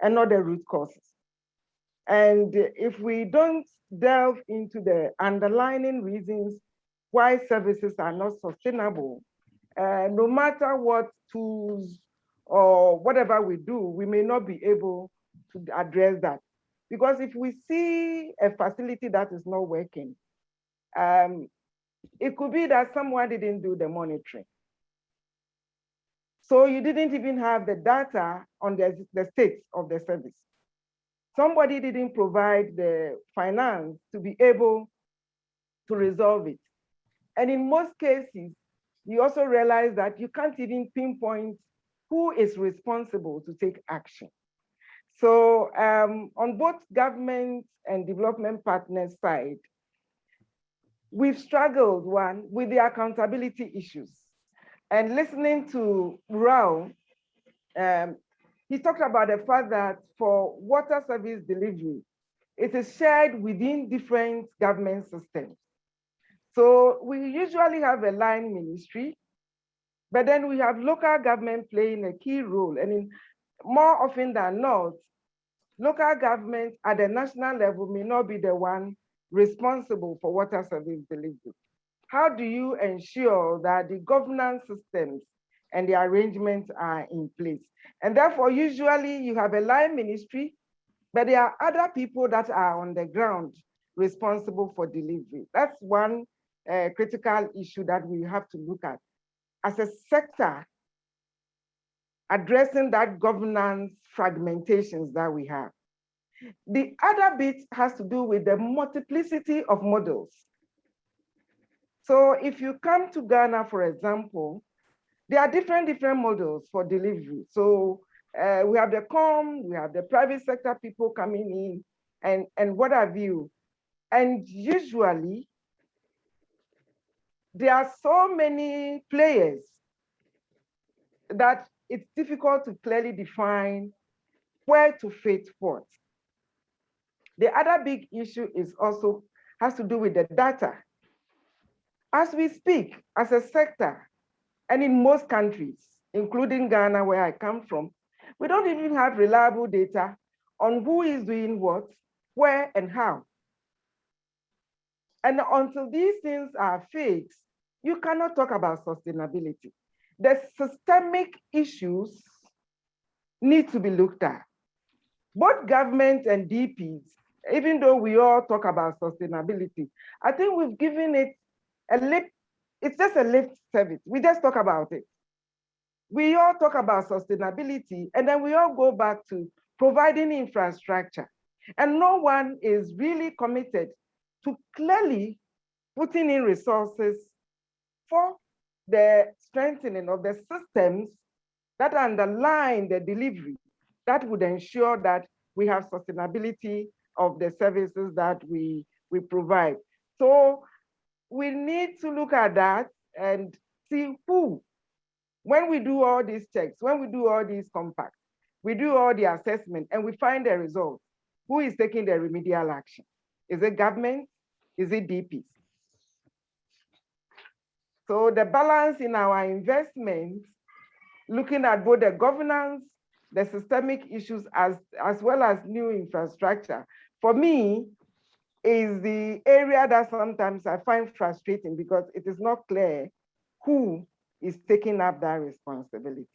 Speaker 10: and not the root causes. And if we don't delve into the underlying reasons why services are not sustainable, no matter what tools or whatever we do, we may not be able to address that. Because if we see a facility that is not working, it could be that someone didn't do the monitoring. So you didn't even have the data on the state of the service. Somebody didn't provide the finance to be able to resolve it. And in most cases, you also realize that you can't even pinpoint who is responsible to take action. So on both government and development partners side, we've struggled, one, with the accountability issues. And listening to Rao, he talked about the fact that for water service delivery, it is shared within different government systems. So we usually have a line ministry, but then we have local government playing a key role. And more often than not, local government at the national level may not be the one responsible for water service delivery. How do you ensure that the governance systems and the arrangements are in place? And therefore, usually you have a line ministry, but there are other people that are on the ground responsible for delivery. That's one critical issue that we have to look at. As a sector, addressing that governance fragmentations that we have. The other bit has to do with the multiplicity of models. So if you come to Ghana, for example, there are different models for delivery. So we have the we have the private sector people coming in and what have you. And usually, there are so many players that it's difficult to clearly define where to fit what. The other big issue is also has to do with the data. As we speak, as a sector, and in most countries, including Ghana, where I come from, we don't even have reliable data on who is doing what, where, and how. And until these things are fixed, you cannot talk about sustainability. The systemic issues need to be looked at. Both government and DPs, even though we all talk about sustainability, I think we've given it a lip, it's just a lip service. We just talk about it. We all talk about sustainability, and then we all go back to providing infrastructure. And no one is really committed to clearly putting in resources for the strengthening of the systems that underline the delivery that would ensure that we have sustainability of the services that we provide. So we need to look at that and see who, when we do all these checks, when we do all these compacts, we do all the assessment and we find the results, who is taking the remedial action? Is it government? Is it DPs? So the balance in our investments, looking at both the governance, the systemic issues, as well as new infrastructure, for me, is the area that sometimes I find frustrating because it is not clear who is taking up that responsibility.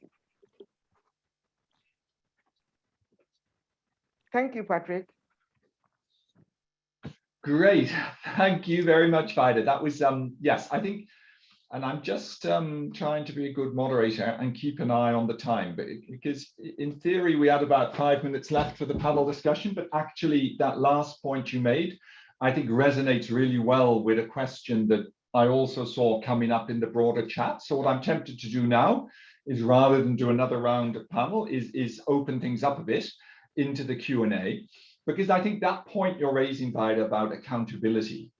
Speaker 10: Thank you, Patrick.
Speaker 3: Great, thank you very much, Vida. That was, yes, I think, and I'm just trying to be a good moderator and keep an eye on the time, but because in theory, we had about 5 minutes left for the panel discussion, but actually that last point you made, I think resonates really well with a question that I also saw coming up in the broader chat. So what I'm tempted to do now is, rather than do another round of panel, is open things up a bit into the Q&A, because I think that point you're raising, Vida, about accountability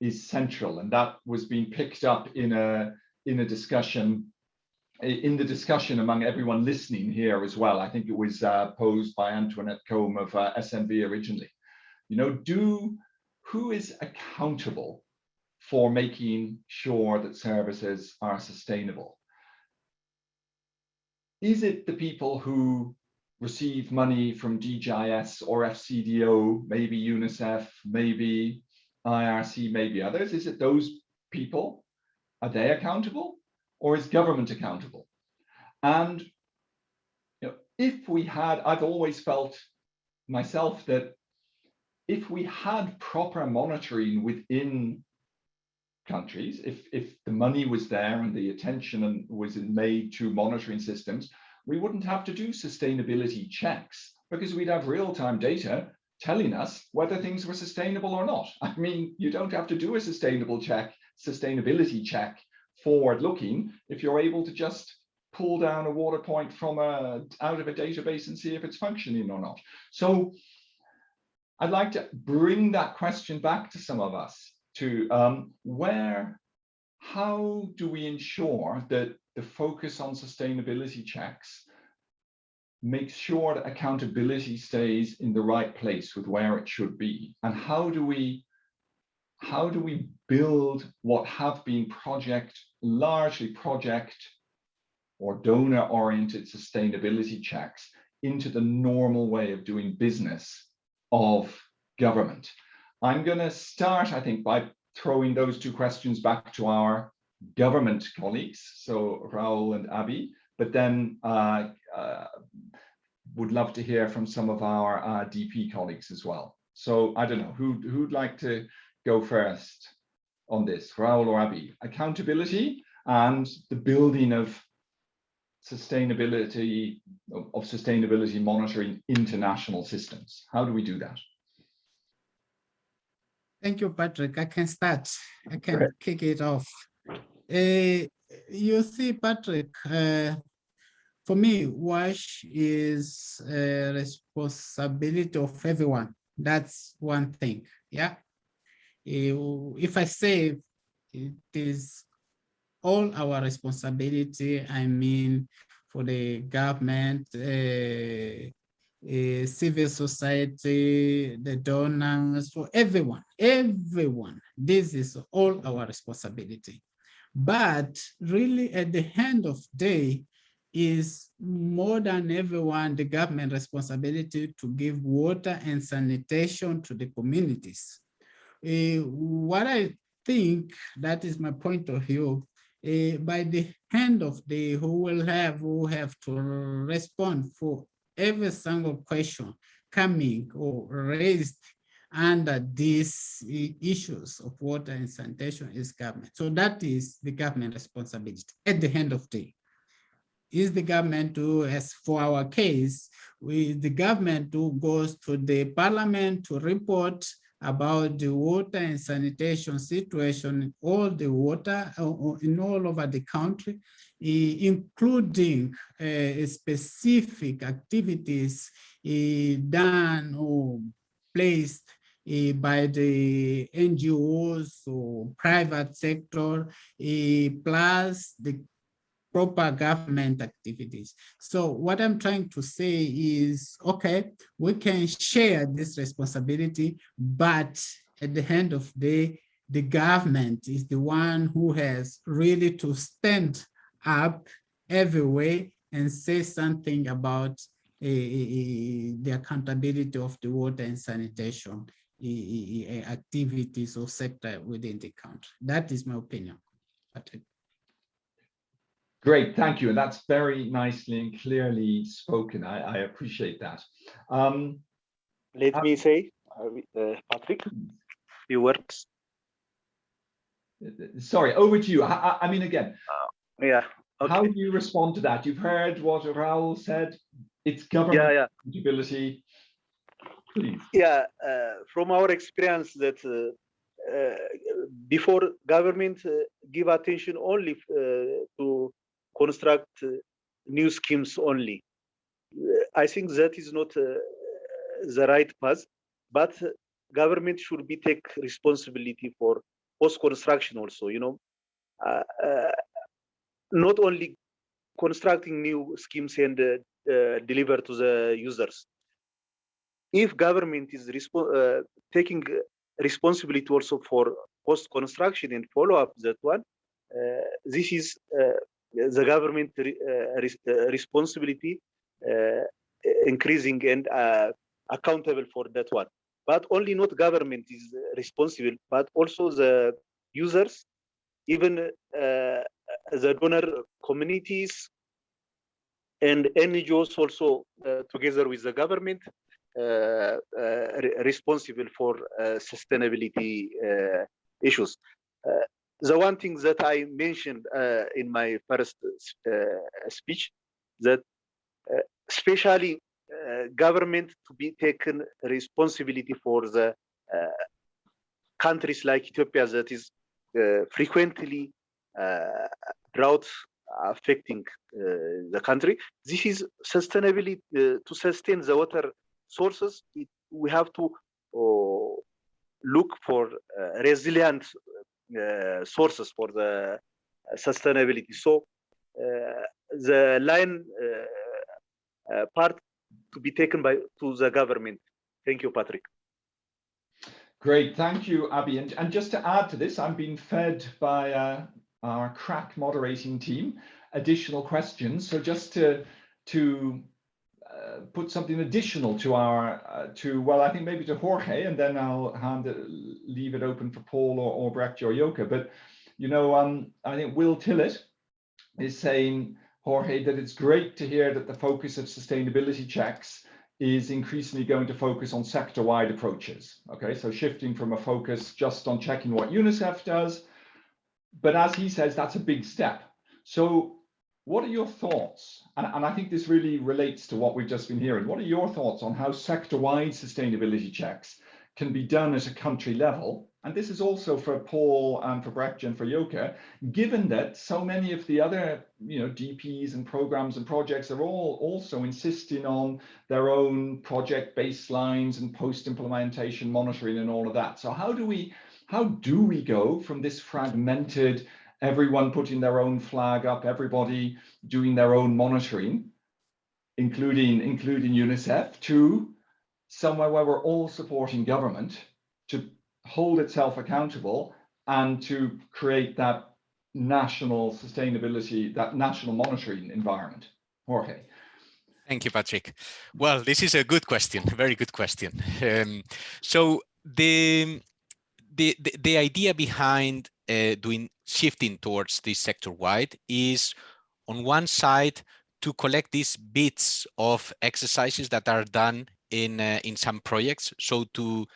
Speaker 3: is central, and that was being picked up in a discussion in the discussion among everyone listening here as well. I think it was posed by Antoinette Combe of SNV originally. You know, who is accountable for making sure that services are sustainable? Is it the people who receive money from DGIS or FCDO, maybe Unicef, maybe IRC, maybe others? Is it those people? Are they accountable, or is government accountable? And you know, if we had, I've always felt myself that if we had proper monitoring within countries, if the money was there and the attention was made to monitoring systems, we wouldn't have to do sustainability checks, because we'd have real-time data telling us whether things were sustainable or not. I mean, you don't have to do a sustainability check forward-looking if you're able to just pull down a water point from out of a database and see if it's functioning or not. So I'd like to bring that question back to some of us to how do we ensure that the focus on sustainability checks makes sure that accountability stays in the right place with where it should be? And how do we build what have been largely project or donor-oriented sustainability checks into the normal way of doing business of government? I'm going to start, I think, by throwing those two questions back to our government colleagues, so Raul and Abi, but then would love to hear from some of our DP colleagues as well. So I don't know, who'd like to go first on this, Raul or Abi? Accountability and the building of sustainability monitoring international systems. How do we do that?
Speaker 8: Thank you, Patrick. I can start. I can kick it off. You see, Patrick, for me, WASH is a responsibility of everyone. That's one thing. Yeah. If I say it is all our responsibility, I mean, for the government, civil society, the donors, for everyone, this is all our responsibility. But really, at the end of the day, is more than everyone the government responsibility to give water and sanitation to the communities. What I think, that is my point of view, by the end of the day, who have to respond for every single question coming or raised under these issues of water and sanitation is government. So that is the government responsibility at the end of the day. Is the government who, as for our case, the government who goes to the parliament to report about the water and sanitation situation, all the water in all over the country, including specific activities done or placed by the NGOs or private sector, plus the proper government activities. So what I'm trying to say is, okay, we can share this responsibility, but at the end of the day, the government is the one who has really to stand up everywhere and say something about the accountability of the water and sanitation activities or sector within the country. That is my opinion.
Speaker 3: Great, thank you. And that's very nicely and clearly spoken. I appreciate that.
Speaker 9: Let me say, Patrick, few words.
Speaker 3: Sorry, over to you. I mean, again,
Speaker 9: yeah. Okay.
Speaker 3: How do you respond to that? You've heard what Raul said. It's government accountability. Please.
Speaker 9: Yeah, from our experience that before government give attention only to construct new schemes only. I think that is not the right path, but government should be take responsibility for post-construction also, you know. Not only constructing new schemes and deliver to the users. If government is taking responsibility also for post-construction and follow-up that one, this is the government responsibility increasing and accountable for that one. But only not government is responsible, but also the users, even the donor communities and NGOs also together with the government responsible for sustainability issues. The one thing that I mentioned in my first speech, that especially government to be taken responsibility for the countries like Ethiopia that is frequently drought affecting the country. This is sustainability to sustain the water sources. We have to look for resilient sources for the sustainability. So the line part to be taken to the government. Thank you, Patrick.
Speaker 3: Great, thank you, Abi. And just to add to this, I'm being fed by our crack moderating team additional questions. So just to put something additional to our well, I think maybe to Jorge, and then I'll leave it open for Paul or Brecht or Yoka. But you know, I think Will Tillett is saying, Jorge, that it's great to hear that the focus of sustainability checks is increasingly going to focus on sector-wide approaches. Okay, so shifting from a focus just on checking what Unicef does, but as he says, that's a big step. So what are your thoughts? And I think this really relates to what we've just been hearing. What are your thoughts on how sector-wide sustainability checks can be done at a country level? And this is also for Paul and for Brecht and for Yoka, given that so many of the other, you know, DPs and programs and projects are all also insisting on their own project baselines and post-implementation monitoring and all of that. So how do we go from this fragmented, everyone putting their own flag up, everybody doing their own monitoring, including UNICEF, to somewhere where we're all supporting government to hold itself accountable and to create that national sustainability, that national monitoring environment? Jorge.
Speaker 6: Thank you, Patrick. Well, this is a good question, a very good question. So the idea behind shifting towards this sector-wide is, on one side, to collect these bits of exercises that are done in some projects. So to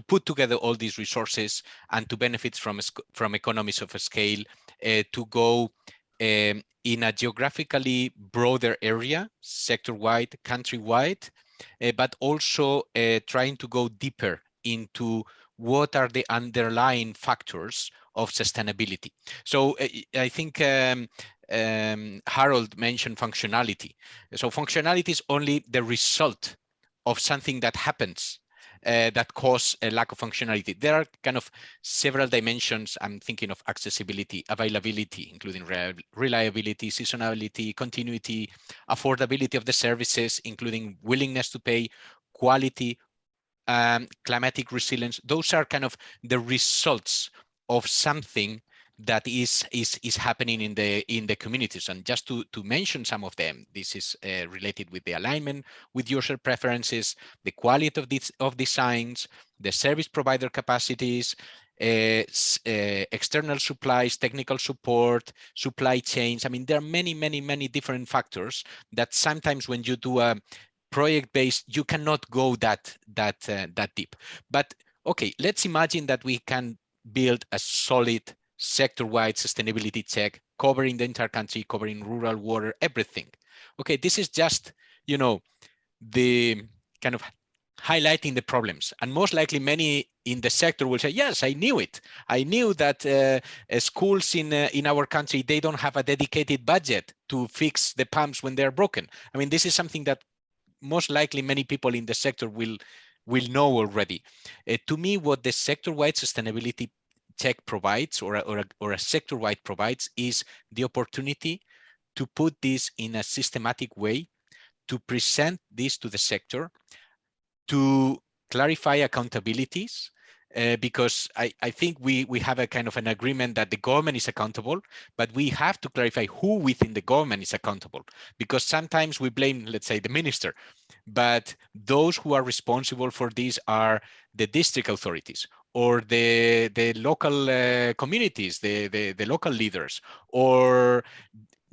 Speaker 6: put together all these resources and to benefit from economies of scale, to go in a geographically broader area, sector-wide, country-wide, but also trying to go deeper into what are the underlying factors of sustainability. So I think Harold mentioned functionality. So functionality is only the result of something that happens that cause a lack of functionality. There are kind of several dimensions. I'm thinking of accessibility, availability, including reliability, seasonality, continuity, affordability of the services, including willingness to pay, quality, climatic resilience. Those are kind of the results of something that is happening in the communities. And just to mention some of them, this is related with the alignment with user preferences, the quality of designs, the service provider capacities, external supplies, technical support, supply chains. I mean, there are many different factors that sometimes when you do a project-based, you cannot go that deep. But okay, let's imagine that we can build a solid sector-wide sustainability check covering the entire country, covering rural water, everything. Okay, this is just, you know, the kind of highlighting the problems. And most likely many in the sector will say, yes, I knew it. I knew that schools in our country, they don't have a dedicated budget to fix the pumps when they're broken. I mean, this is something that most likely many people in the sector will know already. To me, what the sector-wide sustainability check provides, or a sector-wide provides, is the opportunity to put this in a systematic way, to present this to the sector, to clarify accountabilities, because I think we have a kind of an agreement that the government is accountable, but we have to clarify who within the government is accountable, because sometimes we blame, let's say, the minister, but those who are responsible for this are the district authorities or the local communities, the local leaders, or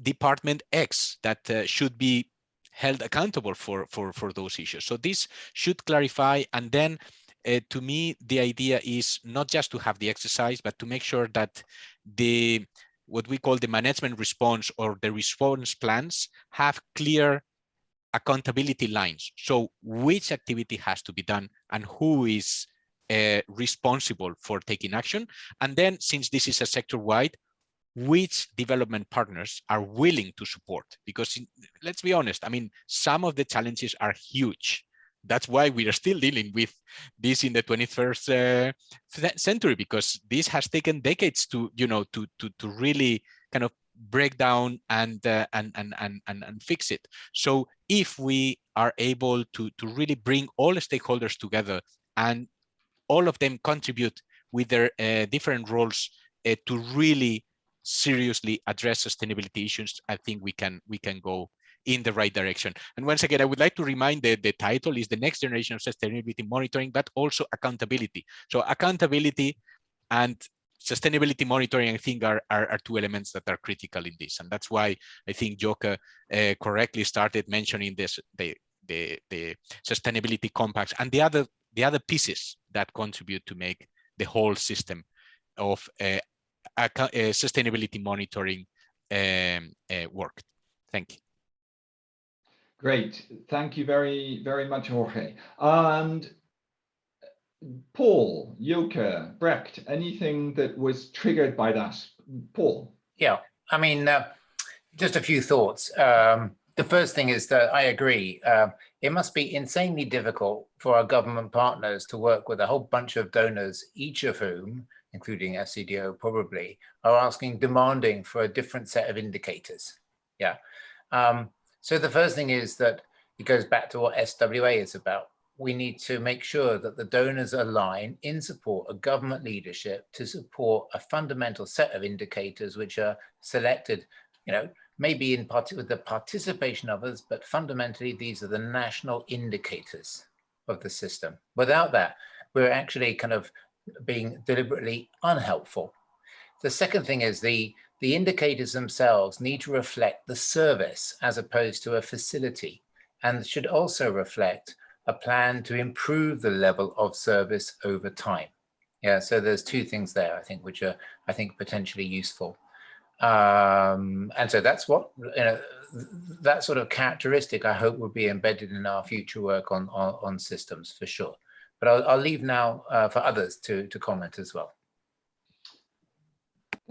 Speaker 6: Department X that should be held accountable for those issues. So this should clarify, and then to me, the idea is not just to have the exercise, but to make sure that what we call the management response or the response plans have clear accountability lines. So which activity has to be done and who is responsible for taking action. And then, since this is a sector-wide, which development partners are willing to support? Because let's be honest, I mean, some of the challenges are huge. That's why we are still dealing with this in the 21st century, because this has taken decades to, to really kind of break down and fix it. So if we are able to really bring all the stakeholders together and all of them contribute with their different roles to really seriously address sustainability issues, I think we can go in the right direction. And once again, I would like to remind that the title is the next generation of sustainability monitoring, but also accountability. So accountability and sustainability monitoring, I think, are two elements that are critical in this. And that's why I think Jorge correctly started mentioning this, the sustainability compacts and the other pieces that contribute to make the whole system of sustainability monitoring work. Thank you.
Speaker 3: Great. Thank you very, very much, Jorge. And Paul, Joke, Brecht, anything that was triggered by that? Paul?
Speaker 5: Yeah, I mean, just a few thoughts. The first thing is that I agree. It must be insanely difficult for our government partners to work with a whole bunch of donors, each of whom, including FCDO probably, are demanding for a different set of indicators. Yeah. So the first thing is that it goes back to what SWA is about. We need to make sure that the donors align in support of government leadership to support a fundamental set of indicators which are selected, maybe in part with the participation of others, but fundamentally these are the national indicators of the system. Without that, we're actually kind of being deliberately unhelpful. The second thing is the indicators themselves need to reflect the service as opposed to a facility, and should also reflect a plan to improve the level of service over time. Yeah, so there's two things there, I think, which are, potentially useful. And so that's what, that sort of characteristic, I hope, will be embedded in our future work on systems for sure. But I'll leave now for others to comment as well.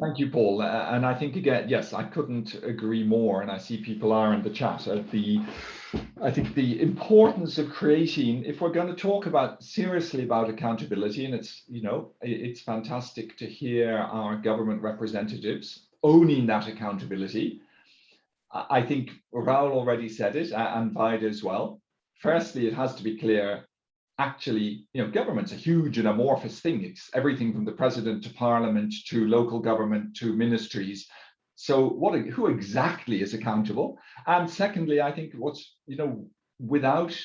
Speaker 3: Thank you, Paul. And I think, again, yes, I couldn't agree more. And I see people are in the chat. I think the importance of creating, if we're going to talk seriously about accountability, and it's fantastic to hear our government representatives owning that accountability. I think Raul already said it, and Vaida as well. Firstly, it has to be clear. Actually, government's a huge and amorphous thing. It's everything from the president to parliament to local government to ministries. So who exactly is accountable? And secondly, I think without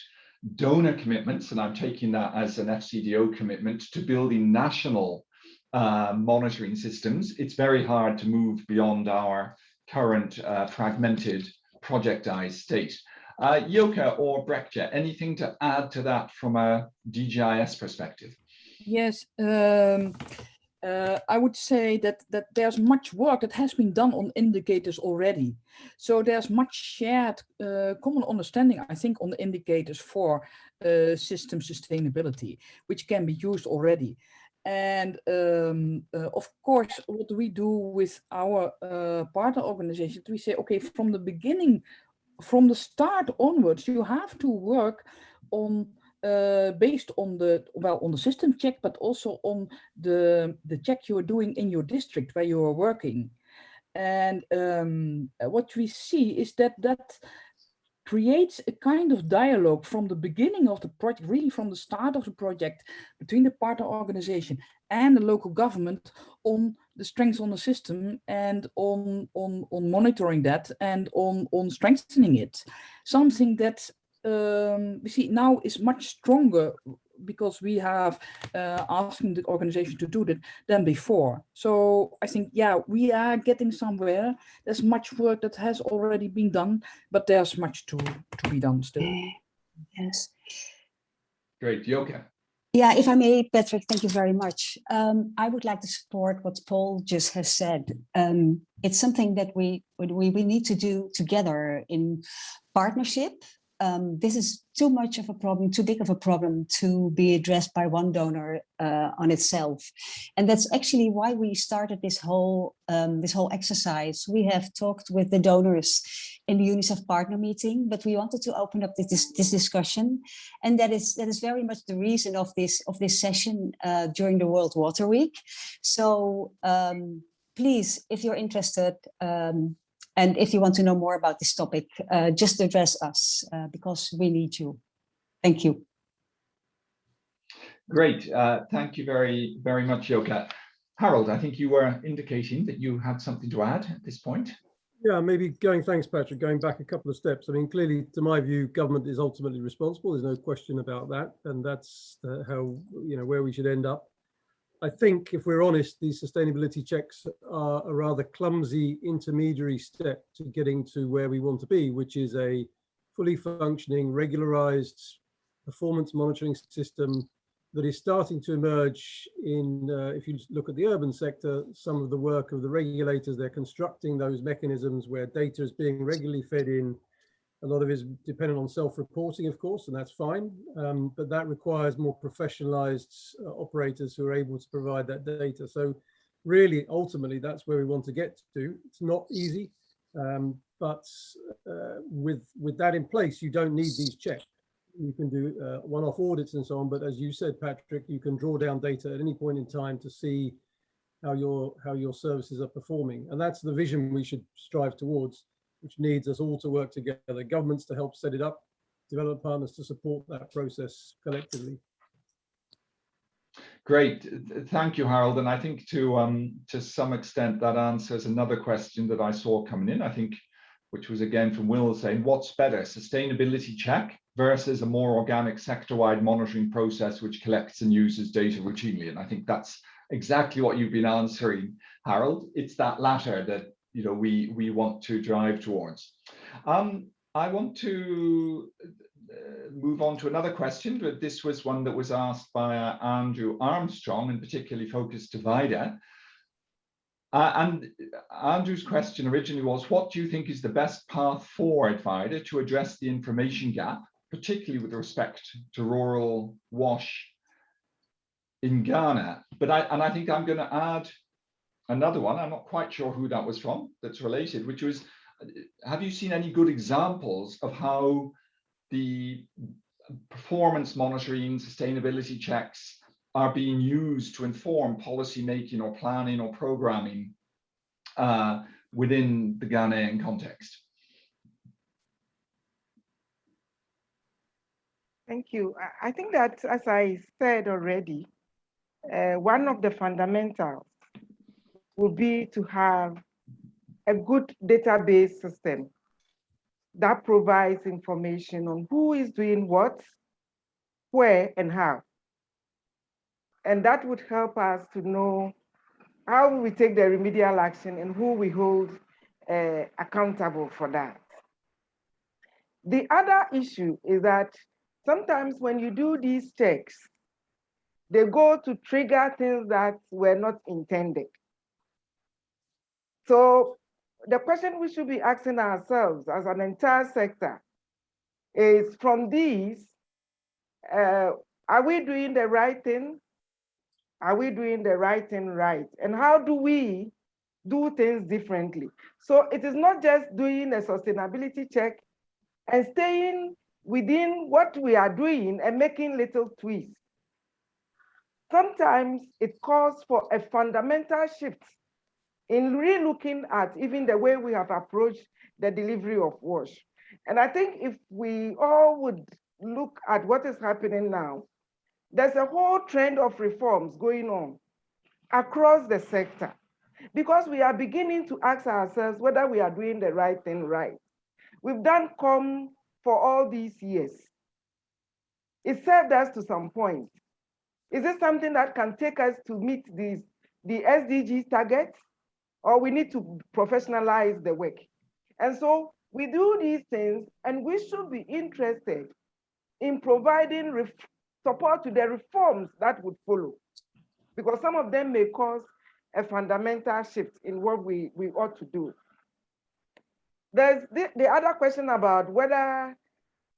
Speaker 3: donor commitments, and I'm taking that as an FCDO commitment to building national monitoring systems, it's very hard to move beyond our current fragmented projectized state. Joke or Brechtje, anything to add to that from a DGIS perspective?
Speaker 4: Yes, I would say that there's much work that has been done on indicators already. So there's much shared common understanding, I think, on the indicators for system sustainability, which can be used already. And of course, what we do with our partner organizations, we say, okay, from the beginning, from the start onwards, you have to work on based on the system check, but also on the check you are doing in your district where you are working. And what we see is that creates a kind of dialogue from the beginning of the project, really from the start of the project, between the partner organization and the local government on the strengths on the system and on monitoring that and on strengthening it. Something that we see now is much stronger because we have asking the organization to do that than before. So I think, yeah, we are getting somewhere. There's much work that has already been done, but there's much to be done still.
Speaker 2: Yes.
Speaker 3: Great, Jorge.
Speaker 2: Yeah, if I may, Patrick, thank you very much. I would like to support what Paul just has said. It's something that we need to do together in partnership. This is too much of a problem, too big of a problem to be addressed by one donor on itself. And that's actually why we started this whole exercise. We have talked with the donors in the Unicef partner meeting, but we wanted to open up this discussion. And that is very much the reason of this session during the World Water Week. So please, if you're interested, and if you want to know more about this topic, just address us because we need you. Thank you.
Speaker 3: Great. Thank you very, very much, Jorge. Harold, I think you were indicating that you had something to add at this point.
Speaker 7: Yeah, maybe thanks, Patrick, going back a couple of steps. I mean, clearly, to my view, government is ultimately responsible. There's no question about that. And that's how, where we should end up. I think, if we're honest, these sustainability checks are a rather clumsy intermediary step to getting to where we want to be, which is a fully functioning, regularized performance monitoring system that is starting to emerge in, if you look at the urban sector, some of the work of the regulators, they're constructing those mechanisms where data is being regularly fed in. A lot of it is dependent on self-reporting, of course, and that's fine. But that requires more professionalized operators who are able to provide that data. So really, ultimately, that's where we want to get to. It's not easy, but with that in place, you don't need these checks. You can do one-off audits and so on. But as you said, Patrick, you can draw down data at any point in time to see how your services are performing. And that's the vision we should strive towards, which needs us all to work together, governments to help set it up, development partners to support that process collectively.
Speaker 3: Great, thank you, Harold. And I think to some extent that answers another question that I saw coming in, I think, which was again from Will saying, what's better, sustainability check versus a more organic sector-wide monitoring process which collects and uses data routinely? And I think that's exactly what you've been answering, Harold. It's that latter that we want to drive towards. I want to move on to another question, but this was one that was asked by Andrew Armstrong, and particularly focused to VIDA. And Andrew's question originally was, what do you think is the best path forward, VIDA, to address the information gap, particularly with respect to rural WASH in Ghana? But I think I'm going to add another one. I'm not quite sure who that was from, that's related, which was, have you seen any good examples of how the performance monitoring, sustainability checks are being used to inform policy making or planning or programming within the Ghanaian context?
Speaker 10: Thank you. I think that, as I said already, one of the fundamentals would be to have a good database system that provides information on who is doing what, where, and how. And that would help us to know how we take the remedial action and who we hold accountable for that. The other issue is that sometimes when you do these checks, they go to trigger things that were not intended. So the question we should be asking ourselves as an entire sector is, from these, are we doing the right thing? Are we doing the right thing right? And how do we do things differently? So it is not just doing a sustainability check and staying within what we are doing and making little tweaks. Sometimes it calls for a fundamental shift in re-looking at even the way we have approached the delivery of WASH. And I think if we all would look at what is happening now, there's a whole trend of reforms going on across the sector, because we are beginning to ask ourselves whether we are doing the right thing right. We've done COM for all these years. It served us to some point. Is it something that can take us to meet the SDG targets, or we need to professionalize the work? And so we do these things, and we should be interested in providing support to the reforms that would follow, because some of them may cause a fundamental shift in what we ought to do. There's the other question about whether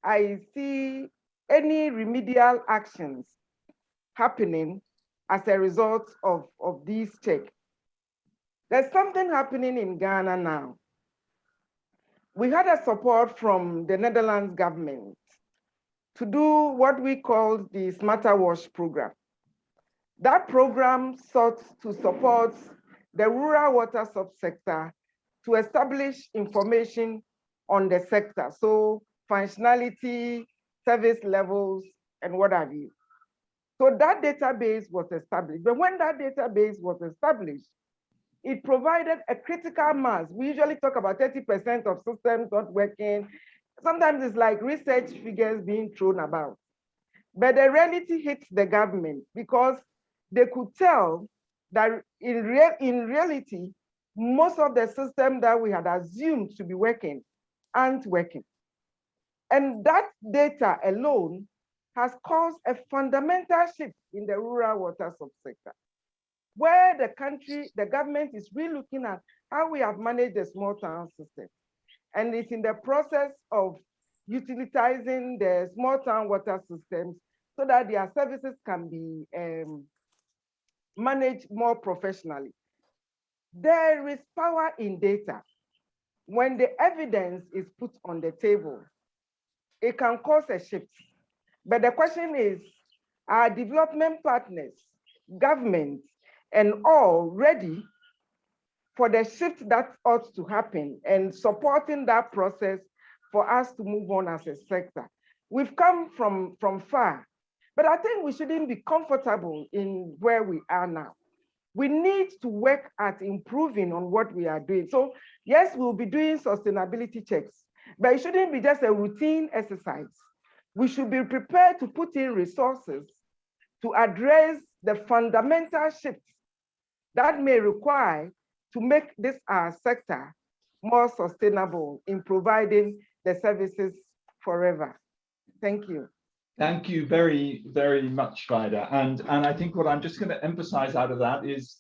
Speaker 10: I see any remedial actions happening as a result of these checks. There's something happening in Ghana now. We had a support from the Netherlands government to do what we call the Smarter Wash program. That program sought to support the rural water subsector to establish information on the sector, so functionality, service levels, and what have you. So that database was established. But when that database was established, it provided a critical mass. We usually talk about 30% of systems not working. Sometimes it's like research figures being thrown about. But the reality hits the government, because they could tell that in reality, most of the systems that we had assumed to be working aren't working. And that data alone has caused a fundamental shift in the rural water subsector, where the government is really looking at how we have managed the small town system. And it's in the process of utilizing the small town water systems so that their services can be managed more professionally. There is power in data. When the evidence is put on the table, it can cause a shift. But the question is, are development partners, governments, and all ready for the shift that ought to happen and supporting that process for us to move on as a sector? We've come from far, but I think we shouldn't be comfortable in where we are now. We need to work at improving on what we are doing. So yes, we'll be doing sustainability checks, but it shouldn't be just a routine exercise. We should be prepared to put in resources to address the fundamental shifts that may require to make this our sector more sustainable in providing the services forever. Thank you.
Speaker 3: Thank you very, very much, Vida. And I think what I'm just going to emphasize out of that is,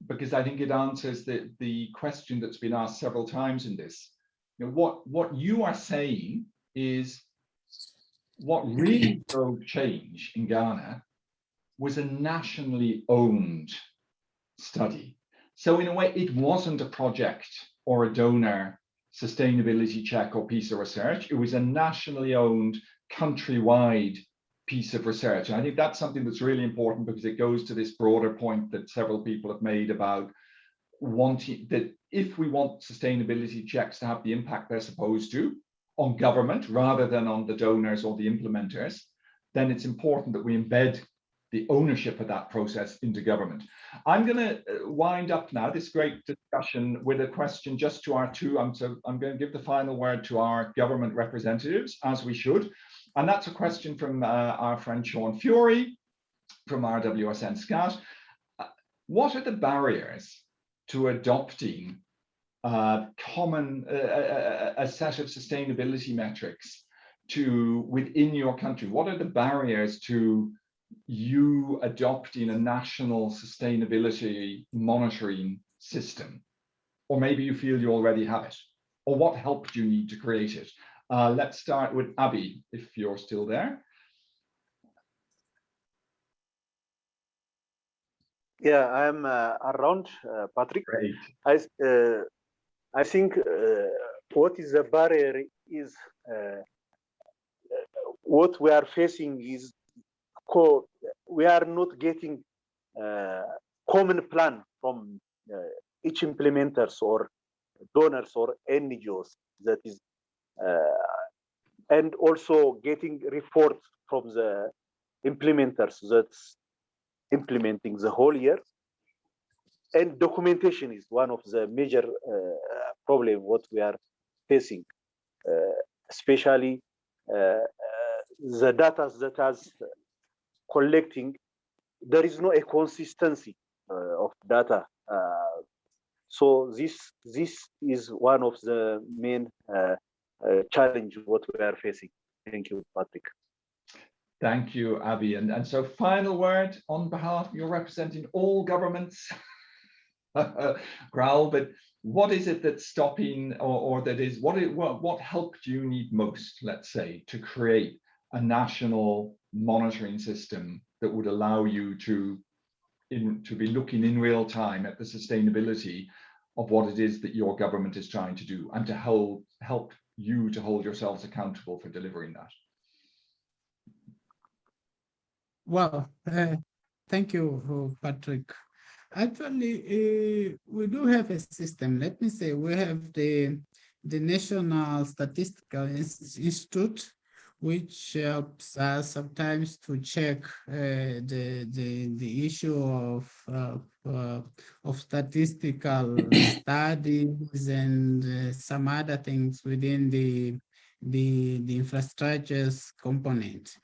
Speaker 3: because I think it answers the question that's been asked several times in this. You know, what you are saying is what really drove change in Ghana was a nationally owned study. So in a way, it wasn't a project or a donor sustainability check or piece of research. It was a nationally owned, countrywide piece of research. And I think that's something that's really important, because it goes to this broader point that several people have made about wanting that if we want sustainability checks to have the impact they're supposed to on government rather than on the donors or the implementers, then it's important that we embed the ownership of that process into government. I'm going to wind up now this great discussion with a question just to our two. I'm going to give the final word to our government representatives, as we should. And that's a question from our friend Sean Fury from RWSN SCAT. What are the barriers to adopting a set of sustainability metrics within your country? What are the barriers to you adopting a national sustainability monitoring system? Or maybe you feel you already have it, or what help do you need to create it? Let's start with Abby, if you're still there.
Speaker 9: Yeah, I'm around, Patrick.
Speaker 3: Great.
Speaker 9: I think what is the barrier is what we are facing is we are not getting common plan from each implementers or donors or NGOs that is, and also getting reports from the implementers that's implementing the whole year. And documentation is one of the major problem what we are facing, especially the data that has collecting. There is no a consistency of data. So this is one of the main challenge what we are facing. Thank you, Patrick.
Speaker 3: Thank you, Avi. And so final word on behalf, you're representing all governments, Graal, but what is it that's stopping, or that is, what help do you need most, let's say, to create a national monitoring system that would allow you to be looking in real time at the sustainability of what it is that your government is trying to do, and to help you to hold yourselves accountable for delivering that?
Speaker 8: Well, thank you, Patrick. Actually, we do have a system. Let me say, we have the National Statistical Institute, which helps us sometimes to check the issue of statistical studies and some other things within the infrastructures component.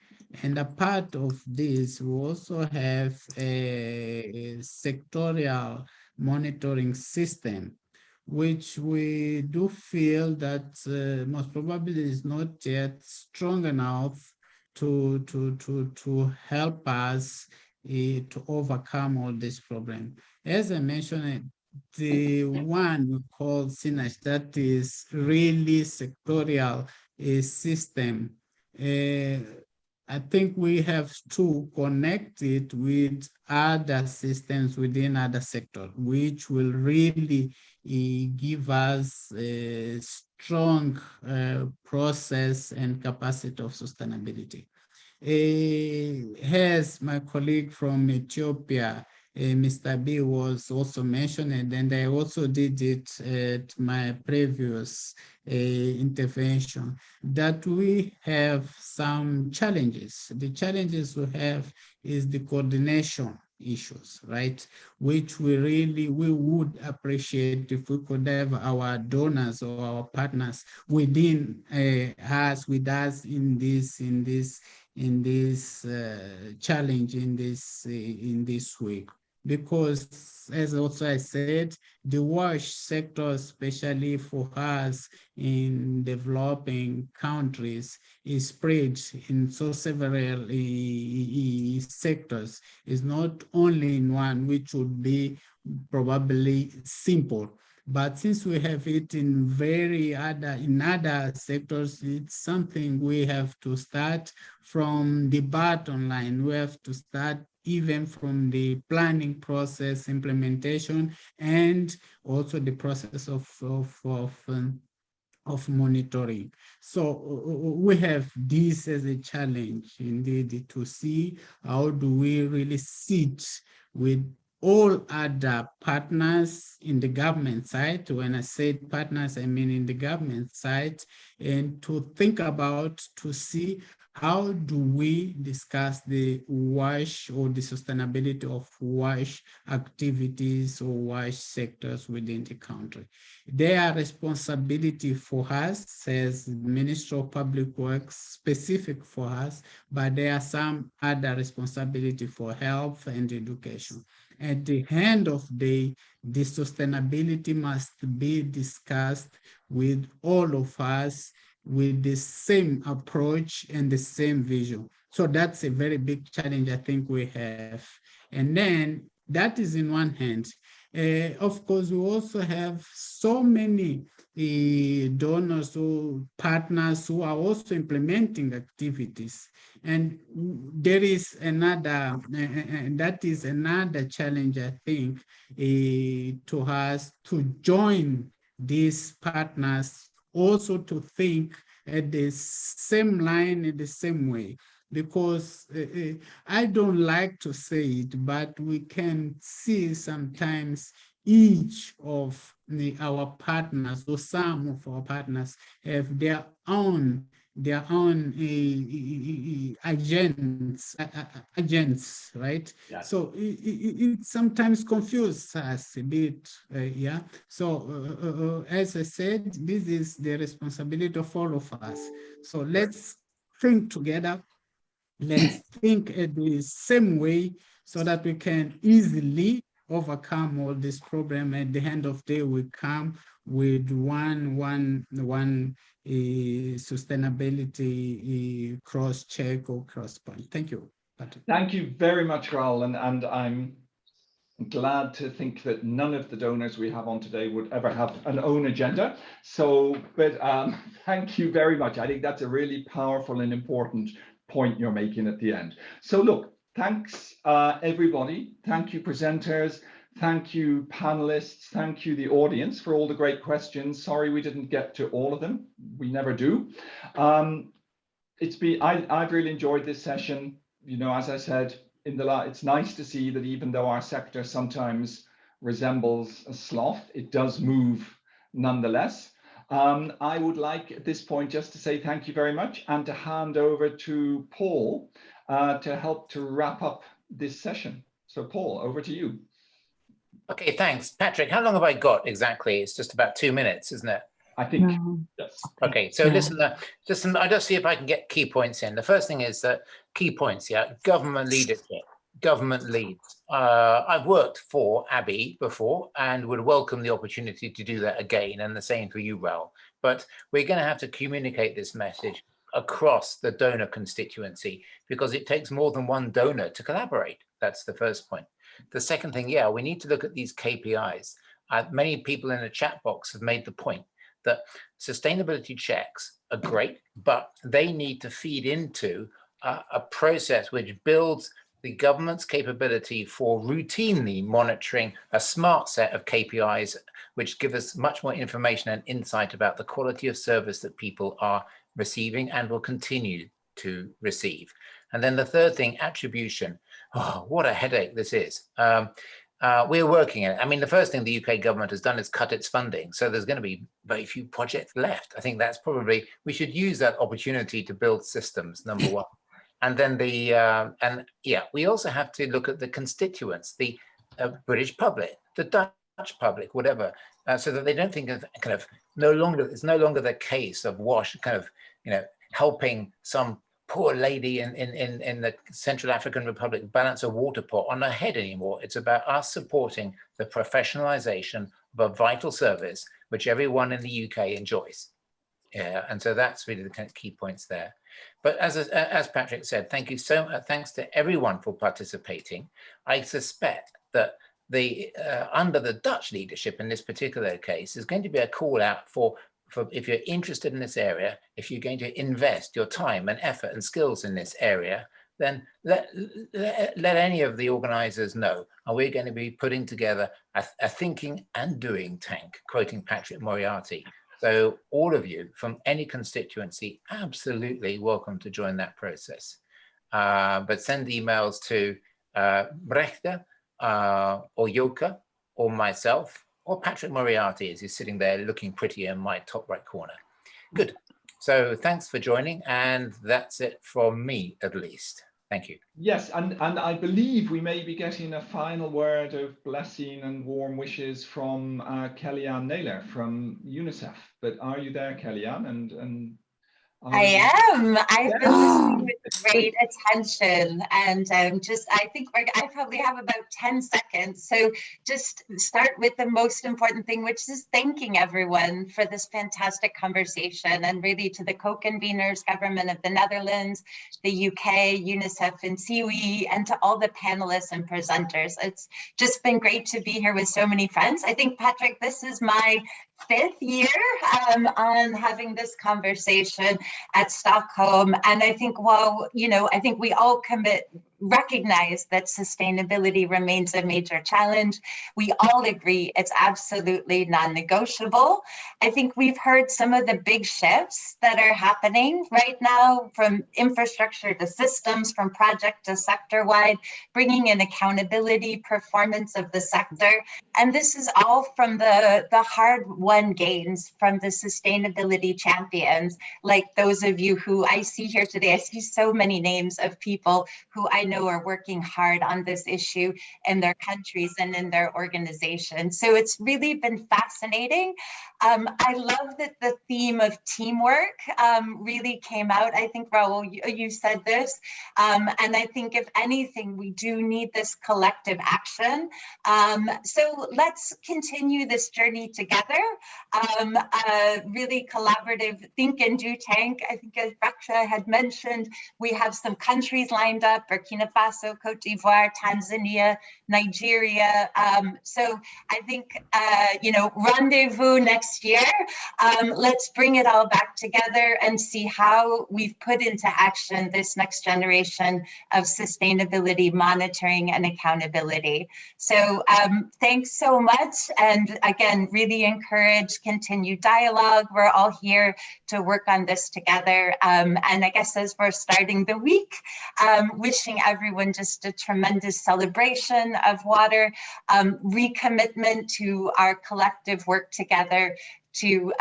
Speaker 8: And a part of this, we also have a sectorial monitoring system, which we do feel that most probably is not yet strong enough to help us to overcome all this problem. As I mentioned, the one we call SINASH, that is really sectorial system. I think we have to connect it with other systems within other sectors, which will really give us a strong process and capacity of sustainability. As my colleague from Ethiopia, Mr. B was also mentioned, and I also did it at my previous intervention, that we have some challenges. The challenges we have is the coordination issues, right? Which we would appreciate if we could have our donors or our partners within us, with us in this challenge, in this week. Because, as also I said, the WASH sector, especially for us in developing countries, is spread in so several sectors. It's not only in one, which would be probably simple. But since we have it in other sectors, it's something we have to start from the bottom line. We have to start even from the planning process, implementation, and also the process of monitoring. So we have this as a challenge indeed, to see how do we really sit with all other partners in the government side. When I say partners, I mean in the government side, and to think about, to see how do we discuss the WASH or the sustainability of WASH activities or WASH sectors within the country. Their responsibility for us as Ministry of Public Works, specific for us, but there are some other responsibility for health and education. At the end of the day, the sustainability must be discussed with all of us with the same approach and the same vision. So that's a very big challenge I think we have. And then that is in one hand. Of course, we also have so many donors or partners who are also implementing activities. And there is another, and that is another challenge, I think, to us to join these partners, also to think at the same line, in the same way. Because I don't like to say it, but we can see sometimes each of our partners, or some of our partners, have their own agents, right?
Speaker 3: Yeah.
Speaker 8: So it sometimes confuses us a bit, yeah. So as I said, this is the responsibility of all of us. So let's think together. Let's think the same way so that we can easily overcome all this problem. At the end of the day, we come with one sustainability cross check or cross point. Thank you, Patrick.
Speaker 3: Thank you very much, Raul, and I'm glad to think that none of the donors we have on today would ever have an own agenda. So, but thank you very much. I think that's a really powerful and important point you're making at the end. So look, thanks everybody. Thank you presenters. Thank you panelists. Thank you the audience for all the great questions. Sorry we didn't get to all of them. We never do. I've really enjoyed this session. You know, as I said, it's nice to see that even though our sector sometimes resembles a sloth, it does move nonetheless. I would like at this point just to say thank you very much and to hand over to Paul to help to wrap up this session. So Paul, over to you.
Speaker 5: Okay, thanks. Patrick, how long have I got exactly? It's just about 2 minutes, isn't it?
Speaker 3: I think, yes.
Speaker 5: Okay, so listen, I'll just see if I can get key points in. The first thing is that key points, yeah, government leadership, government leads. I've worked for Abbey before and would welcome the opportunity to do that again, and the same for you, Raul. But we're going to have to communicate this message across the donor constituency because it takes more than one donor to collaborate. That's the first point. The second thing, yeah, we need to look at these KPIs. Many people in the chat box have made the point that sustainability checks are great, but they need to feed into a process which builds the government's capability for routinely monitoring a smart set of KPIs, which give us much more information and insight about the quality of service that people are receiving and will continue to receive. And then the third thing, attribution. Oh, what a headache this is. We're working on it. I mean, the first thing the UK government has done is cut its funding. So there's going to be very few projects left. I think that's probably, we should use that opportunity to build systems, number one. And then we also have to look at the constituents, the British public, the Dutch public, whatever, so that they don't think of kind of it's no longer the case of helping some poor lady in the Central African Republic balance a water pot on her head anymore. It's about us supporting the professionalization of a vital service, which everyone in the UK enjoys. Yeah, and so that's really the kind of key points there. But as Patrick said, thank you so much. Thanks to everyone for participating. I suspect that under the Dutch leadership in this particular case is going to be a call out for if you're interested in this area, if you're going to invest your time and effort and skills in this area, then let any of the organizers know. And we're going to be putting together a thinking and doing tank, quoting Patrick Moriarty. So all of you from any constituency, absolutely welcome to join that process. But send emails to Brechte or Joka or myself, or Patrick Moriarty, as he's sitting there looking pretty in my top right corner. Good. So thanks for joining, and that's it from me, at least. Thank you.
Speaker 3: Yes, and I believe we may be getting a final word of blessing and warm wishes from Kellyanne Naylor from Unicef. But are you there, Kellyanne? And
Speaker 11: I am. I've been listening with great attention, and I think I probably have about 10 seconds. So just start with the most important thing, which is thanking everyone for this fantastic conversation, and really to the co-conveners, Government of the Netherlands, the UK, Unicef and COE, and to all the panelists and presenters. It's just been great to be here with so many friends. I think, Patrick, this is my 5th year on having this conversation at Stockholm. And I think, I think we all commit recognize that sustainability remains a major challenge. We all agree it's absolutely non-negotiable. I think we've heard some of the big shifts that are happening right now, from infrastructure to systems, from project to sector-wide, bringing in accountability, performance of the sector. And this is all from the hard-won gains from the sustainability champions, like those of you who I see here today. I see so many names of people who I know are working hard on this issue in their countries and in their organizations. So it's really been fascinating. I love that the theme of teamwork really came out. I think, Raul, you said this, and I think if anything, we do need this collective action. So let's continue this journey together. Really collaborative think and do tank. I think as Raksha had mentioned, we have some countries lined up: Burkina Faso, Cote d'Ivoire, Tanzania, Nigeria. So I think, rendezvous next year. Let's bring it all back together and see how we've put into action this next generation of sustainability monitoring and accountability. So thanks so much. And again, really encourage continued dialogue. We're all here to work on this together. And I guess as we're starting the week, wishing everyone just a tremendous celebration of water, recommitment to our collective work together to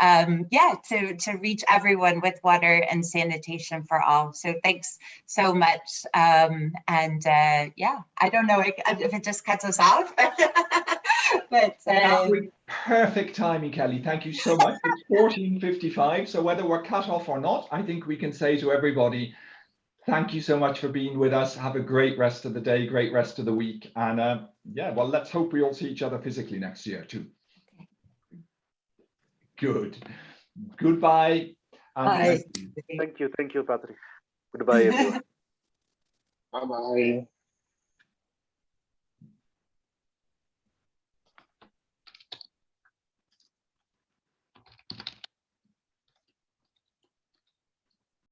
Speaker 11: reach everyone with water and sanitation for all. So thanks so much. I don't know if it just cuts us off, but
Speaker 3: perfect timing, Kelly. Thank you so much. It's 14:55, so whether we're cut off or not, I think we can say to everybody, thank you so much for being with us. Have a great rest of the day, great rest of the week, and well, let's hope we all see each other physically next year too. Good. Goodbye.
Speaker 2: Bye.
Speaker 9: Thank you, Patrick. Goodbye, everyone.
Speaker 12: Bye-bye.